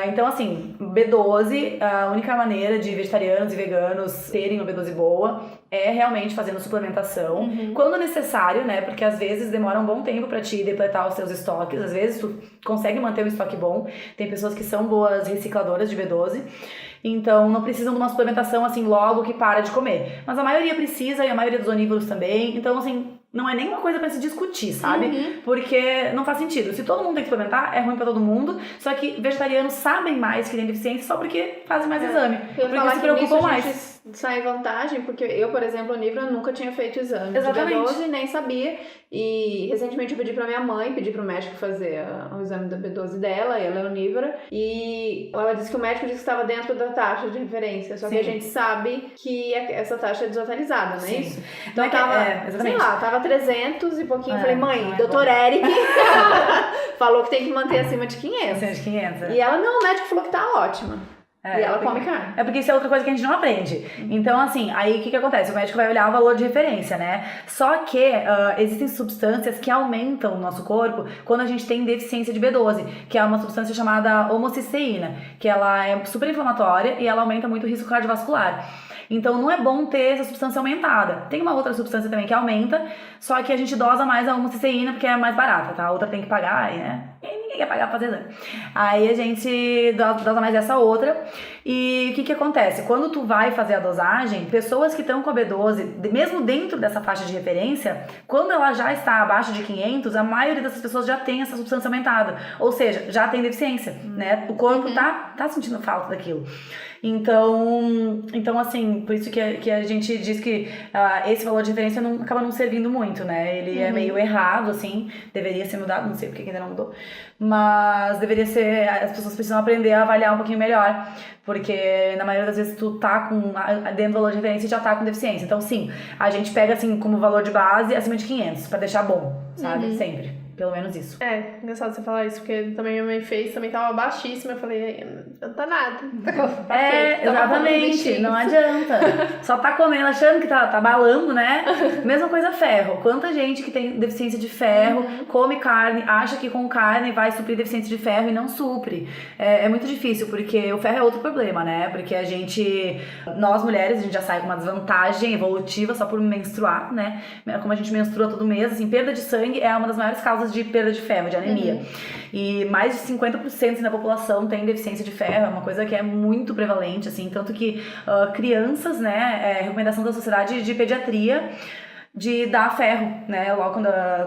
Então, assim, B12, a única maneira de vegetarianos e veganos terem uma B12 boa é realmente fazendo suplementação, quando necessário, né? Porque às vezes demora um bom tempo pra te depletar os seus estoques, às vezes tu consegue manter um estoque bom, tem pessoas que são boas recicladoras de B12, então não precisam de uma suplementação assim logo que para de comer, mas a maioria precisa e a maioria dos onívoros também, então assim, não é nem uma coisa pra se discutir, sabe? Porque não faz sentido. Se todo mundo tem que suplementar, é ruim pra todo mundo. Só que vegetarianos sabem mais que tem deficiência só porque fazem mais exame. Porque se preocupam mais. Sai vantagem, porque eu, por exemplo, onívora, nunca tinha feito o exame de B12, nem sabia. E recentemente eu pedi pra minha mãe, pedi pro médico fazer o exame da B12 dela, e ela é onívora. E ela disse que o médico disse que estava dentro da taxa de referência. Só que a gente sabe que essa taxa é desatualizada, não é isso? Então sei lá, tava 300 e pouquinho. Falei, mãe, doutor Eric falou que tem que manter acima de 500. Acima de 500. E ela, não, o médico falou que tá ótima. E ela come carne. É porque isso é outra coisa que a gente não aprende. Então, assim, aí o que acontece? O médico vai olhar o valor de referência, né? Só que existem substâncias que aumentam o nosso corpo quando a gente tem deficiência de B12, que é uma substância chamada homocisteína, que ela é super inflamatória e ela aumenta muito o risco cardiovascular. Então não é bom ter essa substância aumentada. Tem uma outra substância também que aumenta, só que a gente dosa mais a homocisteína porque é mais barata, tá? A outra tem que pagar, né? E ninguém quer pagar pra fazer exame. Aí a gente dosa mais essa outra. E o que acontece? Quando tu vai fazer a dosagem, pessoas que estão com a B12, mesmo dentro dessa faixa de referência, quando ela já está abaixo de 500, a maioria dessas pessoas já tem essa substância aumentada. Ou seja, já tem deficiência, né? O corpo tá sentindo falta daquilo. Então assim, por isso que a gente diz que esse valor de referência acaba não servindo muito, né? Ele é meio errado, assim, deveria ser mudado, não sei porque ainda não mudou, mas deveria ser, as pessoas precisam aprender a avaliar um pouquinho melhor, porque na maioria das vezes tu tá dentro do valor de referência e já tá com deficiência. Então sim, a gente pega assim como valor de base acima de 500, pra deixar bom, sabe? Sempre. Pelo menos isso. É, engraçado você falar isso, porque também minha mãe fez, também tava baixíssima. Eu falei, não tá nada. Exatamente, não adianta. Só tá comendo, achando que tá balando, né? Mesma coisa ferro. Quanta gente que tem deficiência de ferro, come carne, acha que com carne vai suprir deficiência de ferro e não supre. É muito difícil, porque o ferro é outro problema, né? Porque nós mulheres, a gente já sai com uma desvantagem evolutiva só por menstruar, né? Como a gente menstrua todo mês, assim, perda de sangue é uma das maiores causas de perda de ferro, de anemia. E mais de 50% da população tem deficiência de ferro, é uma coisa que é muito prevalente, assim, tanto que crianças, né, recomendação da Sociedade de Pediatria de dar ferro, né, logo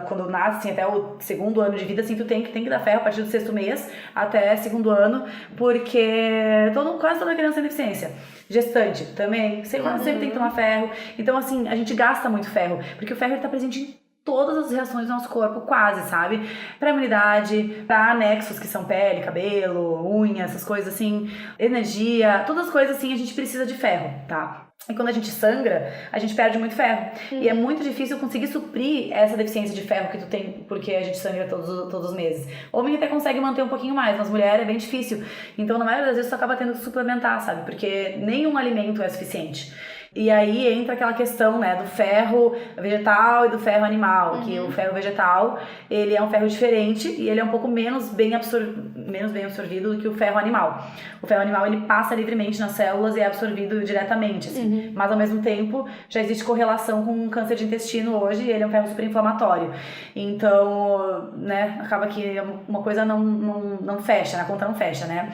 quando nasce, assim, até o 2º ano de vida, assim, tu tem que dar ferro a partir do 6º mês até 2º ano, porque quase toda criança tem deficiência. Gestante também, sempre tem que tomar ferro. Então, assim, a gente gasta muito ferro, porque o ferro está presente em todas as reações do nosso corpo, quase, sabe? Pra imunidade, pra anexos que são pele, cabelo, unha, essas coisas assim, energia, todas as coisas assim, a gente precisa de ferro, tá? E quando a gente sangra, a gente perde muito ferro. E é muito difícil conseguir suprir essa deficiência de ferro que tu tem, porque a gente sangra todos os meses. Homem até consegue manter um pouquinho mais, mas mulher é bem difícil. Então, na maioria das vezes, tu acaba tendo que suplementar, sabe? Porque nenhum alimento é suficiente. E aí entra aquela questão, né, do ferro vegetal e do ferro animal, que o ferro vegetal, ele é um ferro diferente e ele é um pouco menos bem absorvido do que o ferro animal. O ferro animal, ele passa livremente nas células e é absorvido diretamente, assim. Mas, ao mesmo tempo, já existe correlação com câncer de intestino hoje e ele é um ferro super inflamatório. Então, né, acaba que uma coisa não fecha, a conta não fecha, né?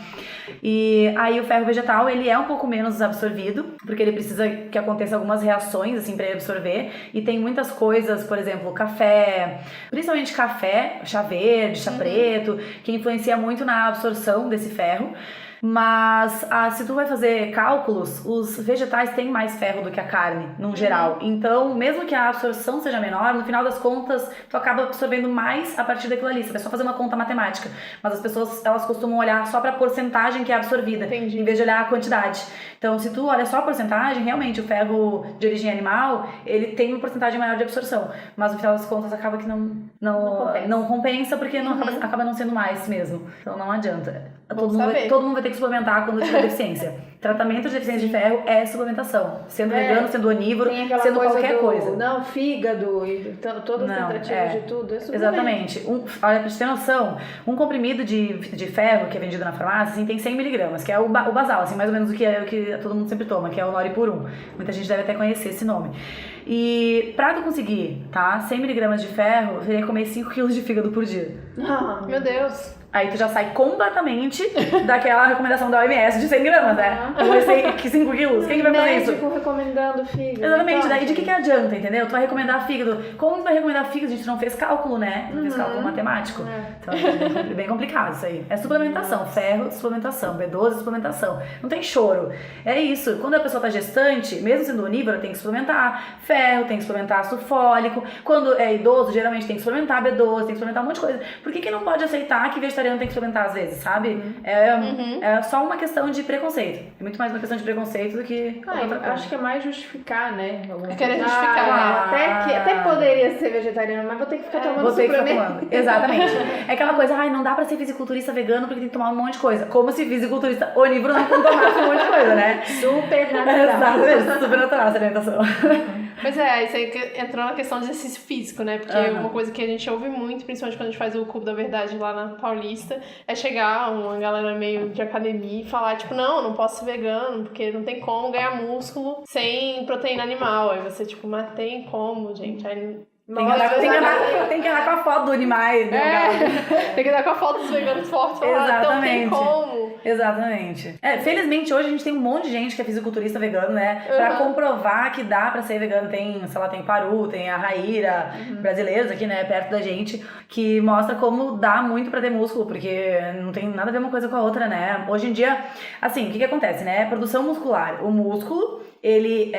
E aí o ferro vegetal, ele é um pouco menos absorvido, porque ele precisa que aconteça algumas reações, assim, para ele absorver. E tem muitas coisas, por exemplo, café, principalmente café, chá verde, chá preto, que influencia muito na absorção desse ferro. Mas se tu vai fazer cálculos, os vegetais têm mais ferro do que a carne, no geral. Então, mesmo que a absorção seja menor, no final das contas, tu acaba absorvendo mais a partir daquilo ali. Você vai só fazer uma conta matemática. Mas as pessoas, elas costumam olhar só pra porcentagem que é absorvida, em vez de olhar a quantidade. Então, se tu olha só a porcentagem, realmente, o ferro de origem animal, ele tem uma porcentagem maior de absorção. Mas no final das contas, acaba que não compensa, porque acaba não sendo mais mesmo. Então, não adianta. Todo mundo vai ter que suplementar quando tiver deficiência. Tratamento de deficiência de ferro é suplementação. Sendo vegano, sendo onívoro, sendo qualquer coisa. Não, fígado e todas as tentativas de tudo. É exatamente. Olha, pra te ter noção, um comprimido de ferro que é vendido na farmácia, assim, tem 100 miligramas, que é o basal, assim, mais ou menos o que todo mundo sempre toma, que é o Noripurum. Muita gente deve até conhecer esse nome. E pra tu conseguir, 100 miligramas de ferro, eu teria que comer 5 quilos de fígado por dia. Meu Deus. Aí tu já sai completamente daquela recomendação da OMS de 100 gramas, né? Eu sei que 5 quilos, quem que vai fazer isso? Médico recomendando fígado. Exatamente, daí de que adianta, entendeu? Tu vai recomendar fígado. Como tu vai recomendar fígado? A gente não fez cálculo, né? Não fez cálculo matemático. Então é bem complicado isso aí. É suplementação, ferro, suplementação, B12, suplementação. Não tem choro. É isso. Quando a pessoa tá gestante, mesmo sendo onívora, tem que suplementar ferro, tem que suplementar ácido fólico. Quando é idoso, geralmente tem que suplementar B12, tem que suplementar um monte de coisa. Por que não pode aceitar que vegetariano tem que suplementar às vezes, sabe? É só uma questão de preconceito. É muito mais uma questão de preconceito do que outra coisa. Acho que é mais justificar, né? Querer justificar. Até poderia ser vegetariano, mas vou ter que ficar tomando suplemento. Exatamente. É aquela coisa, não dá pra ser fisiculturista vegano porque tem que tomar um monte de coisa. Como se fisiculturista onívoro não tomasse um monte de coisa, né? Super natural. Exatamente, super natural essa alimentação. Pois é, isso aí entrou na questão de exercício físico, né? Porque uma coisa que a gente ouve muito, principalmente quando a gente faz o Cubo da Verdade lá na Paulista, é chegar uma galera meio de academia e falar, tipo, não posso ser vegano, porque não tem como ganhar músculo sem proteína animal. Aí você, tipo, mas tem como, gente? Aí Tem que andar com a foto do animal. Tem que andar com a foto dos veganos fortes. Então tem como. Exatamente. Felizmente hoje a gente tem um monte de gente que é fisiculturista vegano, né? Pra comprovar que dá pra ser vegano. Tem, sei lá, tem Paru, tem a Raíra, brasileiros aqui, né? Perto da gente, que mostra como dá muito pra ter músculo, porque não tem nada a ver uma coisa com a outra, né? Hoje em dia, assim, o que acontece, né? Produção muscular. O músculo, ele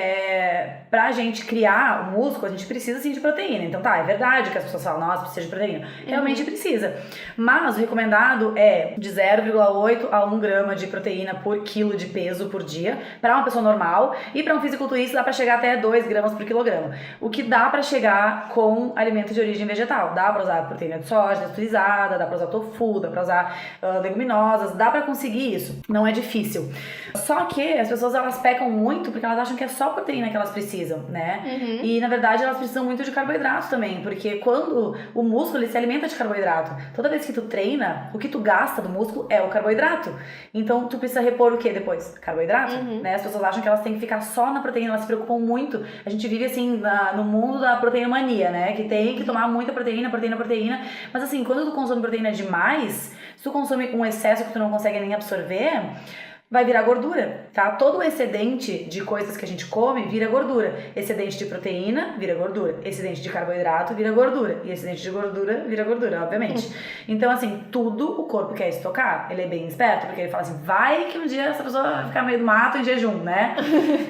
pra gente criar o músculo, a gente precisa sim de proteína. Então é verdade que as pessoas falam, nossa, precisa de proteína. Realmente precisa. Mas o recomendado é de 0,8 a 1 grama de proteína por quilo de peso por dia, pra uma pessoa normal, e pra um fisiculturista dá pra chegar até 2 gramas por quilograma. O que dá pra chegar com alimento de origem vegetal. Dá pra usar proteína de soja texturizada, dá pra usar tofu, dá pra usar leguminosas, dá pra conseguir isso. Não é difícil. Só que as pessoas, elas pecam muito porque elas acham que é só proteína que elas precisam, né? E na verdade elas precisam muito de carboidrato também, porque quando o músculo ele se alimenta de carboidrato, toda vez que tu treina, o que tu gasta do músculo é o carboidrato. Então tu precisa repor o que depois? Carboidrato, né? As pessoas acham que elas têm que ficar só na proteína, elas se preocupam muito. A gente vive assim no mundo da proteinomania, né? Que tem que tomar muita proteína, mas assim, quando tu consome proteína demais, se tu consome um excesso que tu não consegue nem absorver, vai virar gordura, tá? Todo o excedente de coisas que a gente come vira gordura. Excedente de proteína vira gordura. Excedente de carboidrato vira gordura. E excedente de gordura vira gordura, obviamente. Então, assim, tudo o corpo quer estocar. Ele é bem esperto, porque ele fala assim, vai que um dia essa pessoa vai ficar no meio do mato em jejum, né?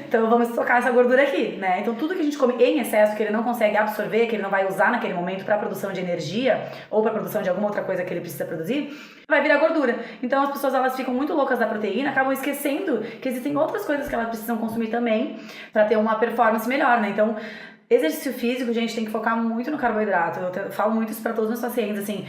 Então, vamos estocar essa gordura aqui, né? Então, tudo que a gente come em excesso, que ele não consegue absorver, que ele não vai usar naquele momento para produção de energia ou para produção de alguma outra coisa que ele precisa produzir, vai virar gordura. Então as pessoas, elas ficam muito loucas da proteína, acabam esquecendo que existem outras coisas que elas precisam consumir também pra ter uma performance melhor, né? Então, exercício físico, gente, tem que focar muito no carboidrato. Eu falo muito isso pra todos os meus pacientes, assim.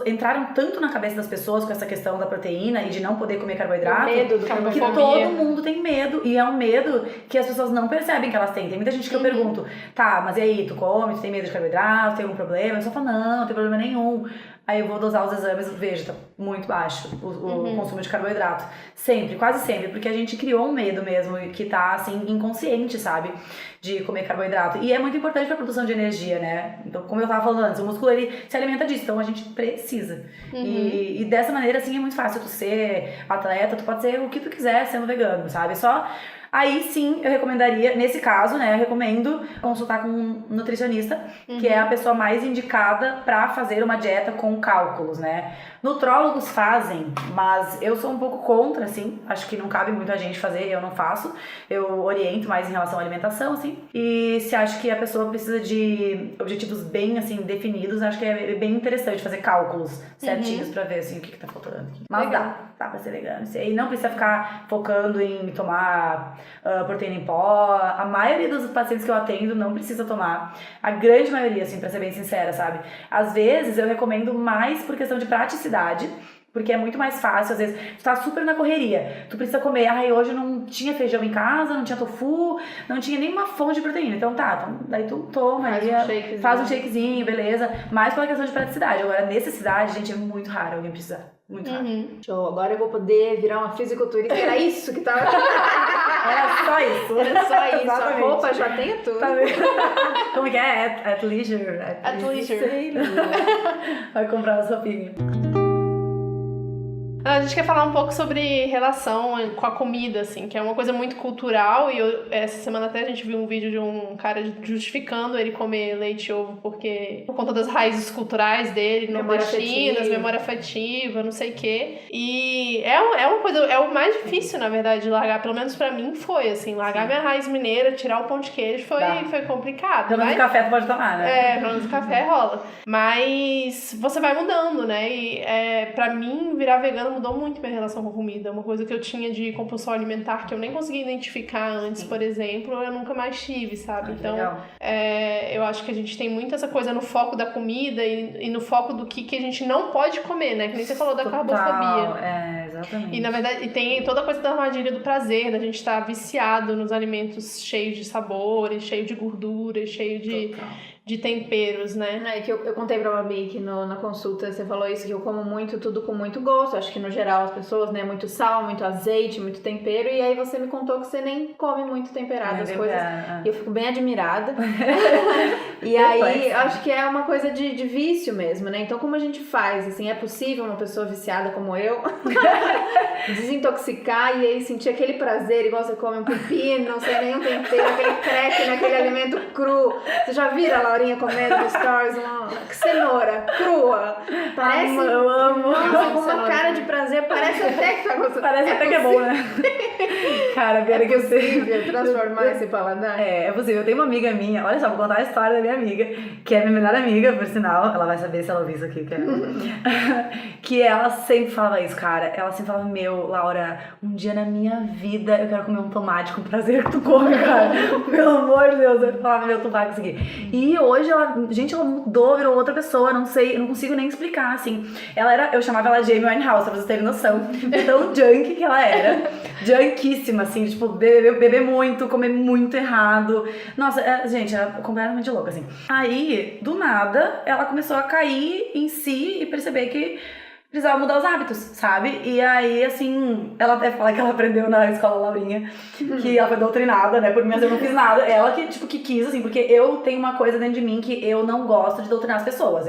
Entraram tanto na cabeça das pessoas com essa questão da proteína e de não poder comer carboidrato, medo do que carboidrato. todo mundo tem medo. E é um medo que as pessoas não percebem que elas têm. Tem muita gente que eu pergunto, tá, mas e aí, tu come, tu tem medo de carboidrato, tem algum problema? Eu só falo, não tem problema nenhum. Aí eu vou dosar os exames e vejo, tá muito baixo o consumo de carboidrato. Sempre, quase sempre, porque a gente criou um medo mesmo, que tá, assim, inconsciente, sabe? De comer carboidrato. E é muito importante pra produção de energia, né? Então, como eu tava falando antes, o músculo, ele se alimenta disso, então a gente precisa. E dessa maneira, assim, é muito fácil tu ser atleta, tu pode ser o que tu quiser sendo vegano, sabe? Só... Aí sim, eu recomendaria, nesse caso, né, eu recomendo consultar com um nutricionista, que é a pessoa mais indicada pra fazer uma dieta com cálculos, né. Nutrólogos fazem, mas eu sou um pouco contra, assim, acho que não cabe muito a gente fazer, eu não faço, eu oriento mais em relação à alimentação, assim, e se acha que a pessoa precisa de objetivos bem, assim, definidos, acho que é bem interessante fazer cálculos certinhos pra ver, assim, o que tá faltando aqui. Mas dá pra ser vegano, e não precisa ficar focando em tomar proteína em pó. A maioria dos pacientes que eu atendo não precisa tomar. A grande maioria, assim, pra ser bem sincera, sabe? Às vezes eu recomendo mais por questão de praticidade, porque é muito mais fácil, às vezes, tu tá super na correria, tu precisa comer, hoje não tinha feijão em casa, não tinha tofu, não tinha nenhuma fonte de proteína, então daí tu toma, faz um shakezinho, beleza, mais pela questão de praticidade. Agora, necessidade, gente, é muito raro alguém precisar, muito raro. Show, agora eu vou poder virar uma fisiculturista, era isso que tava... Era só isso. Era só isso, Exatamente. A roupa já tem tudo. Tá vendo? Como que é? At leisure. At leisure. Vai comprar as roupinhas. A gente quer falar um pouco sobre relação com a comida, assim, que é uma coisa muito cultural, e essa semana até a gente viu um vídeo de um cara justificando ele comer leite e ovo por conta das raízes culturais dele, nordestinas, memória afetiva, não sei o quê. E é uma coisa, é o mais difícil, na verdade, de largar, pelo menos pra mim foi, assim, largar minha raiz mineira, tirar o pão de queijo foi complicado. Pelo menos café tu pode tomar, né? Pelo menos o café rola. Mas você vai mudando, né? E pra mim, virar vegano mudou muito minha relação com a comida. Uma coisa que eu tinha de compulsão alimentar que eu nem conseguia identificar antes, por exemplo, eu nunca mais tive, sabe? Então, eu acho que a gente tem muito essa coisa no foco da comida e no foco do que a gente não pode comer, né? Que nem você falou da carbofobia. Exatamente. E, na verdade, tem toda a coisa da armadilha do prazer, da gente estar viciado nos alimentos cheios de sabores, cheio de gordura, cheio de temperos, né? É que eu contei pra Babi que na consulta você falou isso, que eu como tudo com muito gosto. Acho que no geral as pessoas, né, muito sal, muito azeite, muito tempero. E aí você me contou que você nem come muito temperado as coisas. E eu fico bem admirada. E aí acho que é uma coisa de vício mesmo, né? Então como a gente faz? Assim, é possível uma pessoa viciada como eu desintoxicar e aí sentir aquele prazer igual você come um pepino, sem nenhum tempero, aquele crack naquele alimento cru. Você já vira, Laurinha, comendo no stories uma cenoura crua? Parece... Eu amo. Nossa, com uma cara de prazer, parece até que tá gostando. Parece até que é bom, né? Cara, pior que eu sei. Transformar esse paladar? É possível. Eu tenho uma amiga minha, olha só, vou contar a história da minha amiga, que é minha melhor amiga, por sinal, ela vai saber se ela ouvir isso aqui, que ela sempre falava isso, cara. Ela sempre falava, Laura, um dia na minha vida eu quero comer um tomate com prazer que tu come, cara. Pelo amor de Deus, eu falava, tu vai conseguir. E hoje ela mudou, virou outra pessoa, não sei, eu não consigo nem explicar, assim. Eu chamava ela de Amy Winehouse, pra vocês terem noção. Então, junk que ela era. Junkíssima, assim, tipo, beber muito, comer muito errado. Nossa, gente, era completamente louca, assim. Aí, do nada, ela começou a cair em si e perceber que precisava mudar os hábitos, sabe? E aí, assim, ela até fala que ela aprendeu na escola Laurinha, que ela foi doutrinada, né, por mim, mas eu não fiz nada. Ela que quis, assim, porque eu tenho uma coisa dentro de mim que eu não gosto de doutrinar as pessoas.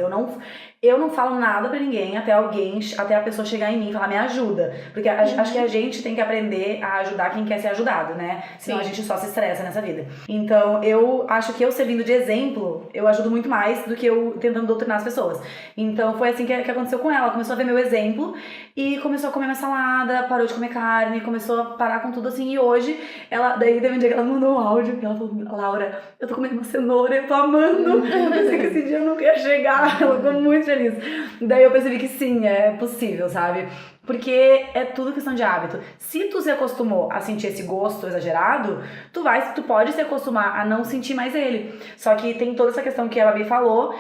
Eu não falo nada pra ninguém até a pessoa chegar em mim e falar, me ajuda. Porque acho que a gente tem que aprender a ajudar quem quer ser ajudado, né? Senão a gente só se estressa nessa vida. Então, eu acho que eu servindo de exemplo, eu ajudo muito mais do que eu tentando doutrinar as pessoas. Então, foi assim que aconteceu com ela. Ela começou a ver meu exemplo e começou a comer mais salada, parou de comer carne, começou a parar com tudo assim. E hoje, daí teve um dia que ela mandou um áudio que ela falou, Laura, eu tô comendo uma cenoura, eu tô amando. Eu pensei que esse dia eu nunca ia chegar. Ela ficou muito feliz. Daí eu percebi que sim, é possível, sabe? Porque é tudo questão de hábito. Se tu se acostumou a sentir esse gosto exagerado, tu pode se acostumar a não sentir mais ele. Só que tem toda essa questão que a Babi falou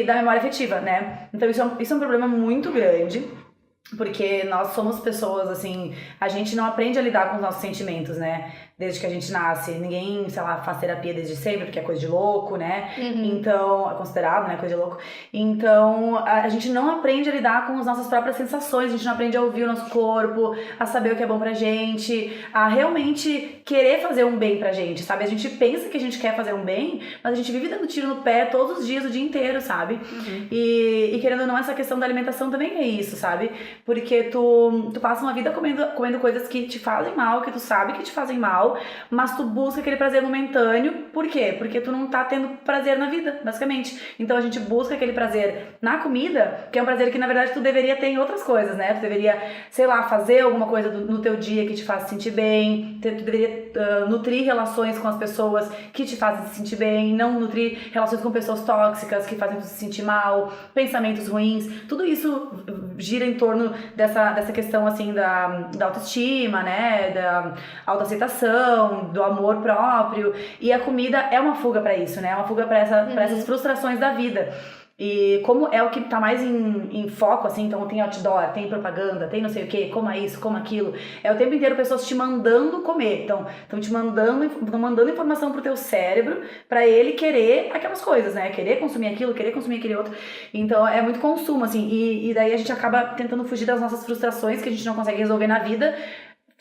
da memória afetiva, né? Então isso é um problema muito grande. Porque nós somos pessoas, assim, a gente não aprende a lidar com os nossos sentimentos, né? Desde que a gente nasce. Ninguém, sei lá, faz terapia desde sempre, porque é coisa de louco, né? Então, é considerado, né? Coisa de louco. Então, a gente não aprende a lidar com as nossas próprias sensações, a gente não aprende a ouvir o nosso corpo, a saber o que é bom pra gente, a realmente querer fazer um bem pra gente, sabe? A gente pensa que a gente quer fazer um bem, mas a gente vive dando tiro no pé todos os dias, o dia inteiro, sabe? E querendo ou não, essa questão da alimentação também é isso, sabe? Porque tu passa uma vida comendo coisas que te fazem mal, que tu sabe que te fazem mal, mas tu busca aquele prazer momentâneo. Por quê? Porque tu não tá tendo prazer na vida, basicamente. Então a gente busca aquele prazer na comida, que é um prazer que na verdade tu deveria ter em outras coisas, né? Tu deveria, sei lá, fazer alguma coisa no teu dia que te faz se sentir bem, tu deveria nutrir relações com as pessoas que te fazem se sentir bem, não nutrir relações com pessoas tóxicas que fazem tu se sentir mal, pensamentos ruins. Tudo isso gira em torno dessa questão, assim, da autoestima, né, da autoaceitação, do amor próprio, e a comida é uma fuga pra isso, né, é uma fuga pra essas frustrações da vida. E como é o que tá mais em foco, assim, então tem outdoor, tem propaganda, tem não sei o que, coma isso, coma aquilo, é o tempo inteiro pessoas te mandando comer, então estão mandando informação pro teu cérebro pra ele querer aquelas coisas, né, querer consumir aquilo, querer consumir aquele outro, então é muito consumo, assim, e daí a gente acaba tentando fugir das nossas frustrações que a gente não consegue resolver na vida,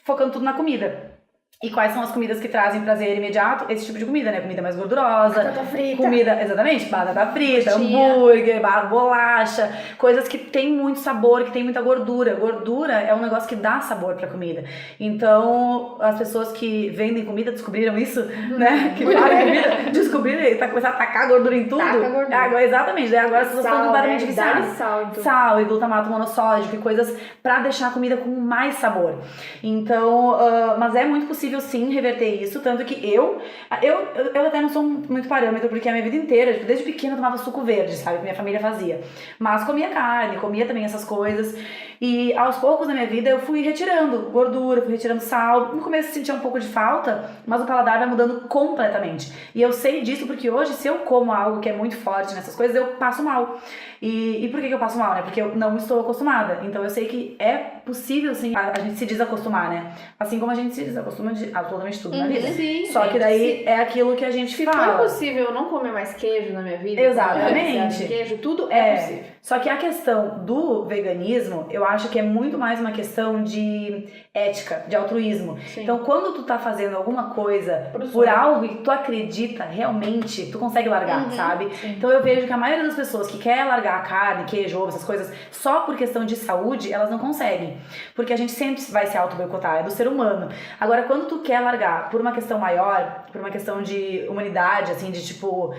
focando tudo na comida. E quais são as comidas que trazem prazer imediato? Esse tipo de comida, né? Comida mais gordurosa. Batata frita. Comida, exatamente. Batata frita, hambúrguer, bolacha. Coisas que tem muito sabor, que tem muita gordura. Gordura é um negócio que dá sabor pra comida. Então, as pessoas que vendem comida descobriram isso, né? Que fazem comida, descobriram e começaram a tacar gordura em tudo. Taca gordura. Agora, exatamente. Daí agora as pessoas estão completamente viciadas. Sal e glutamato monossódico e coisas pra deixar a comida com mais sabor. Então, mas é muito possível sim reverter isso, tanto que eu até não sou muito parâmetro, porque a minha vida inteira, tipo, desde pequena eu tomava suco verde, sabe, que minha família fazia, mas comia carne, comia também essas coisas, e aos poucos na minha vida eu fui retirando gordura, fui retirando sal, no começo eu sentia um pouco de falta, mas o paladar vai mudando completamente, e eu sei disso porque hoje, se eu como algo que é muito forte nessas coisas, eu passo mal. E por que eu passo mal, né? Porque eu não estou acostumada. Então eu sei que é possível, sim, a gente se desacostumar, né? Assim como a gente se desacostuma de absolutamente tudo na vida. Sim, só que daí é aquilo que a gente fala. Se for possível eu não comer mais queijo na minha vida, exatamente. Queijo, tudo é possível. Só que a questão do veganismo, eu acho que é muito mais uma questão de ética, de altruísmo. Sim. Então, quando tu tá fazendo alguma coisa por algo que tu acredita realmente, tu consegue largar, sabe? Sim. Então, eu vejo que a maioria das pessoas que quer largar a carne, queijo, ovo, essas coisas, só por questão de saúde, elas não conseguem. Porque a gente sempre vai se auto-boicotar, é do ser humano. Agora, quando tu quer largar por uma questão maior, por uma questão de humanidade, assim, de tipo...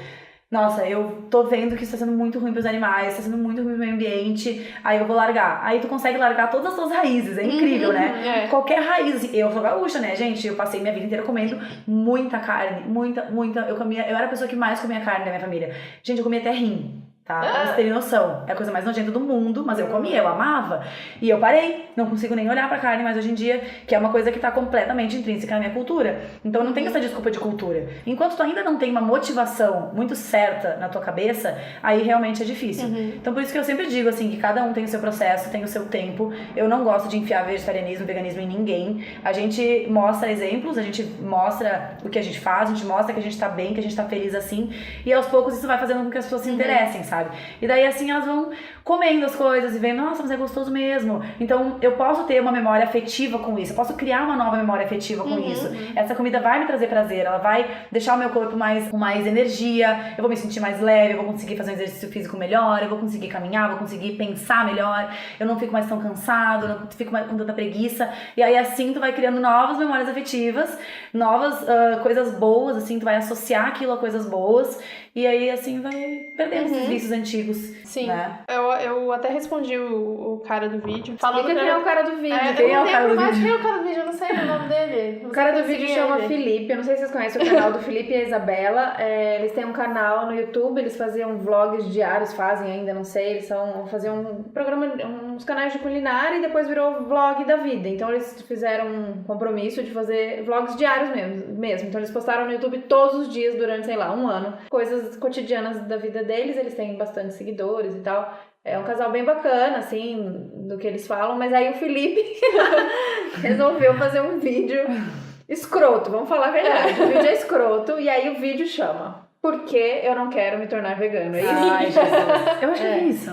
Nossa, eu tô vendo que isso tá sendo muito ruim pros animais, tá sendo muito ruim pro meio ambiente, aí eu vou largar. Aí tu consegue largar todas as tuas raízes, é incrível, né? Qualquer raiz, assim, eu sou gaúcha, né, gente? Eu passei minha vida inteira comendo muita carne, muita, eu era a pessoa que mais comia carne da minha família. Gente, eu comia até rim. Tá? Pra vocês terem noção. É a coisa mais nojenta do mundo, mas eu comia, eu amava. E eu parei, não consigo nem olhar pra carne mais hoje em dia, que é uma coisa que tá completamente intrínseca na minha cultura. Então não tem essa desculpa de cultura. Enquanto tu ainda não tem uma motivação muito certa na tua cabeça, aí realmente é difícil. Então por isso que eu sempre digo assim, que cada um tem o seu processo, tem o seu tempo. Eu não gosto de enfiar vegetarianismo, veganismo em ninguém. A gente mostra exemplos, a gente mostra o que a gente faz, a gente mostra que a gente tá bem, que a gente tá feliz assim. E aos poucos isso vai fazendo com que as pessoas se interessem, sabe? E daí assim elas vão comendo as coisas e vendo, nossa, mas é gostoso mesmo. Então eu posso ter uma memória afetiva com isso, eu posso criar uma nova memória afetiva com isso. Essa comida vai me trazer prazer, ela vai deixar o meu corpo com mais energia, eu vou me sentir mais leve, eu vou conseguir fazer um exercício físico melhor, eu vou conseguir caminhar, vou conseguir pensar melhor, eu não fico mais tão cansado, não fico mais com tanta preguiça. E aí assim tu vai criando novas memórias afetivas, novas coisas boas, assim, tu vai associar aquilo a coisas boas, e aí assim vai perdendo esses vícios compromissos antigos. Sim. Né? Eu até respondi o cara do vídeo. Falando Explica quem é o cara do vídeo. Quem é o cara do mais vídeo? quem é o cara do vídeo, eu não sei o nome dele. O cara do vídeo chama Felipe, eu não sei se vocês conhecem o canal do Felipe e a Isabela. Eles têm um canal no YouTube, eles faziam vlogs diários, fazem ainda, não sei. Eles faziam um programa, uns canais de culinária e depois virou vlog da vida. Então eles fizeram um compromisso de fazer vlogs diários mesmo. Então eles postaram no YouTube todos os dias durante, sei lá, um ano. Coisas cotidianas da vida deles, eles têm bastante seguidores e tal. É um casal bem bacana, assim, do que eles falam. Mas aí o Felipe resolveu fazer um vídeo escroto, vamos falar a verdade. O vídeo é escroto e aí o vídeo chama Por que eu não quero me tornar vegano? É isso? Ai, Jesus. Eu acho que é isso.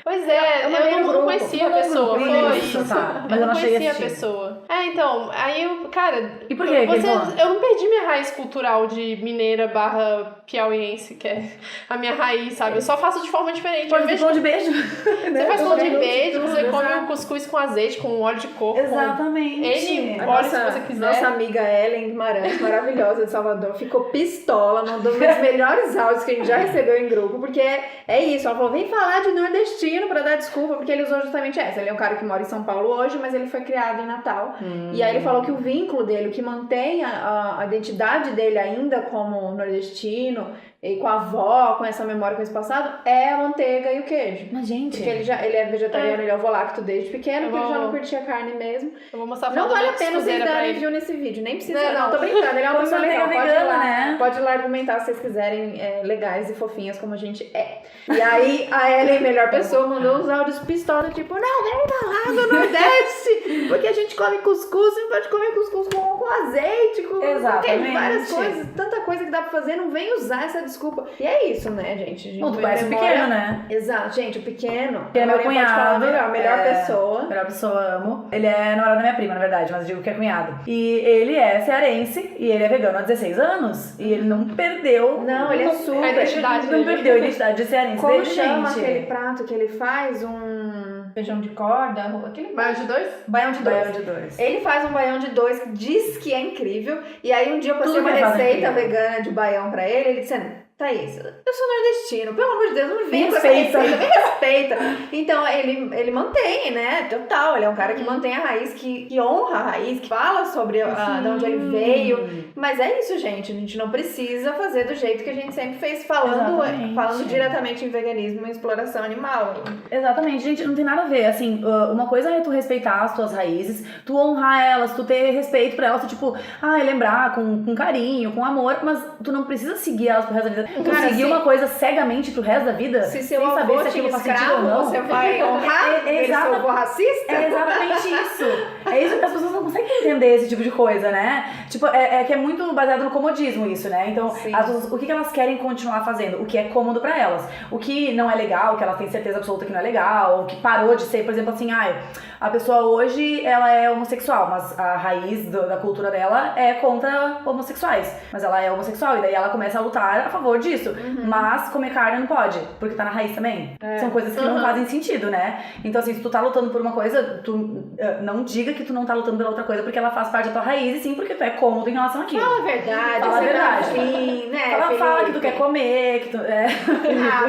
Pois é, eu não conhecia a pessoa, foi isso. Tá. Mas Eu eu não não cheguei a conhecia a assistir. pessoa. Então, aí eu, cara... E por que você, ele falou? eu não perdi minha raiz cultural de mineira / piauiense, que é a minha raiz, sabe? Eu só faço de forma diferente. Pode Eu ser vejo... pão de beijo. Você faz pão de beijo, você Exato. come um cuscuz com azeite, com óleo de coco. Exatamente. N A óleo, se você quiser. nossa amiga Ellen Guimarães, maravilhosa de Salvador, ficou pistola, mandou um dos melhores áudios que a gente já recebeu em grupo, porque é isso, ela falou, vem falar de nordestino pra dar desculpa, porque ele usou justamente essa. Ele é um cara que mora em São Paulo hoje, mas ele foi criado em Natal. E aí ele falou que o vínculo dele, o que mantém a identidade dele ainda como nordestino, e com a avó, com essa memória, com esse passado, é a manteiga e o queijo. Mas, gente... Porque ele é vegetariano, ele é ovo-lacto desde pequeno, porque ele já não curtia carne mesmo. Eu vou mostrar a Não foto vale da a pena vocês cuscuzeira pra darem ele. view nesse vídeo, nem precisa. Não, Não, tô brincando, ele é uma Como pessoa legal. manteiga Pode ir vegana, lá, né? pode ir lá argumentar se vocês quiserem, legais e fofinhas como a gente é. E aí a Ellen, melhor pessoa, mandou uns áudios pistola, tipo, não, vem falar do Nordeste, porque a gente come cuscuz, você pode comer cuscuz com azeite, com Exatamente. tem várias coisas, tanta coisa que dá pra fazer, não vem usar essa desculpa. E é isso, né, gente? A gente Bom, tu tem conhece o memória- pequeno, né? Exato, gente, o pequeno. Que é meu a Maria pode falar cunhado. melhor, melhor pessoa. Melhor pessoa, amo. Ele é namorado da minha prima, na verdade, mas eu digo que é cunhado. E ele é cearense e ele é vegano há 16 anos. E ele não perdeu... Não, ele é super. A identidade Não dele. perdeu a identidade de cearense Como dele, chama gente. aquele prato que ele faz? Um feijão de corda? Aquele Baião de 2? baião de dois. Baião de dois. Ele faz um baião de 2 que diz que é incrível. E aí um dia eu passei Tudo uma que ele faz é receita incrível. vegana de baião pra ele disse... Thaís, eu sou nordestino, pelo amor de Deus, não me vem com essa Respeita. receita, me respeita. Então ele mantém, né? Total, ele é um cara que mantém a raiz, que honra a raiz, que fala sobre de onde ele veio. Mas é isso, gente, a gente não precisa fazer do jeito que a gente sempre fez, falando Exatamente. diretamente em veganismo e exploração animal. Exatamente, gente, não tem nada a ver, assim, uma coisa é tu respeitar as tuas raízes, tu honrar elas, tu ter respeito por elas, tu tipo, lembrar com carinho, com amor, mas tu não precisa seguir elas pro resto da vida. Tu Cara, seguir uma coisa cegamente pro resto da vida, Se sem seu saber avô se aquilo tinha faz sentido ou escravo, não. você vai honrar ele, seu avô racista? É exatamente isso. É isso que as pessoas não conseguem entender esse tipo de coisa, né? Tipo, é que é muito baseado no comodismo isso, né? Então, Sim. as pessoas, o que elas querem continuar fazendo? O que é cômodo pra elas. O que não é legal, que elas têm certeza absoluta que não é legal, o que parou de ser, por exemplo, assim, a pessoa hoje, ela é homossexual, mas a raiz da cultura dela é contra homossexuais. Mas ela é homossexual, e daí ela começa a lutar a favor disso. Mas comer carne não pode, porque tá na raiz também. São coisas que não fazem sentido, né? Então, assim, se tu tá lutando por uma coisa, tu não diga que tu não tá lutando pela outra coisa porque ela faz parte da tua raiz, e sim porque tu é cômodo em relação àquilo. Fala a verdade, Fala a você verdade. tá afim, né, Fala que tu quer comer, que tu...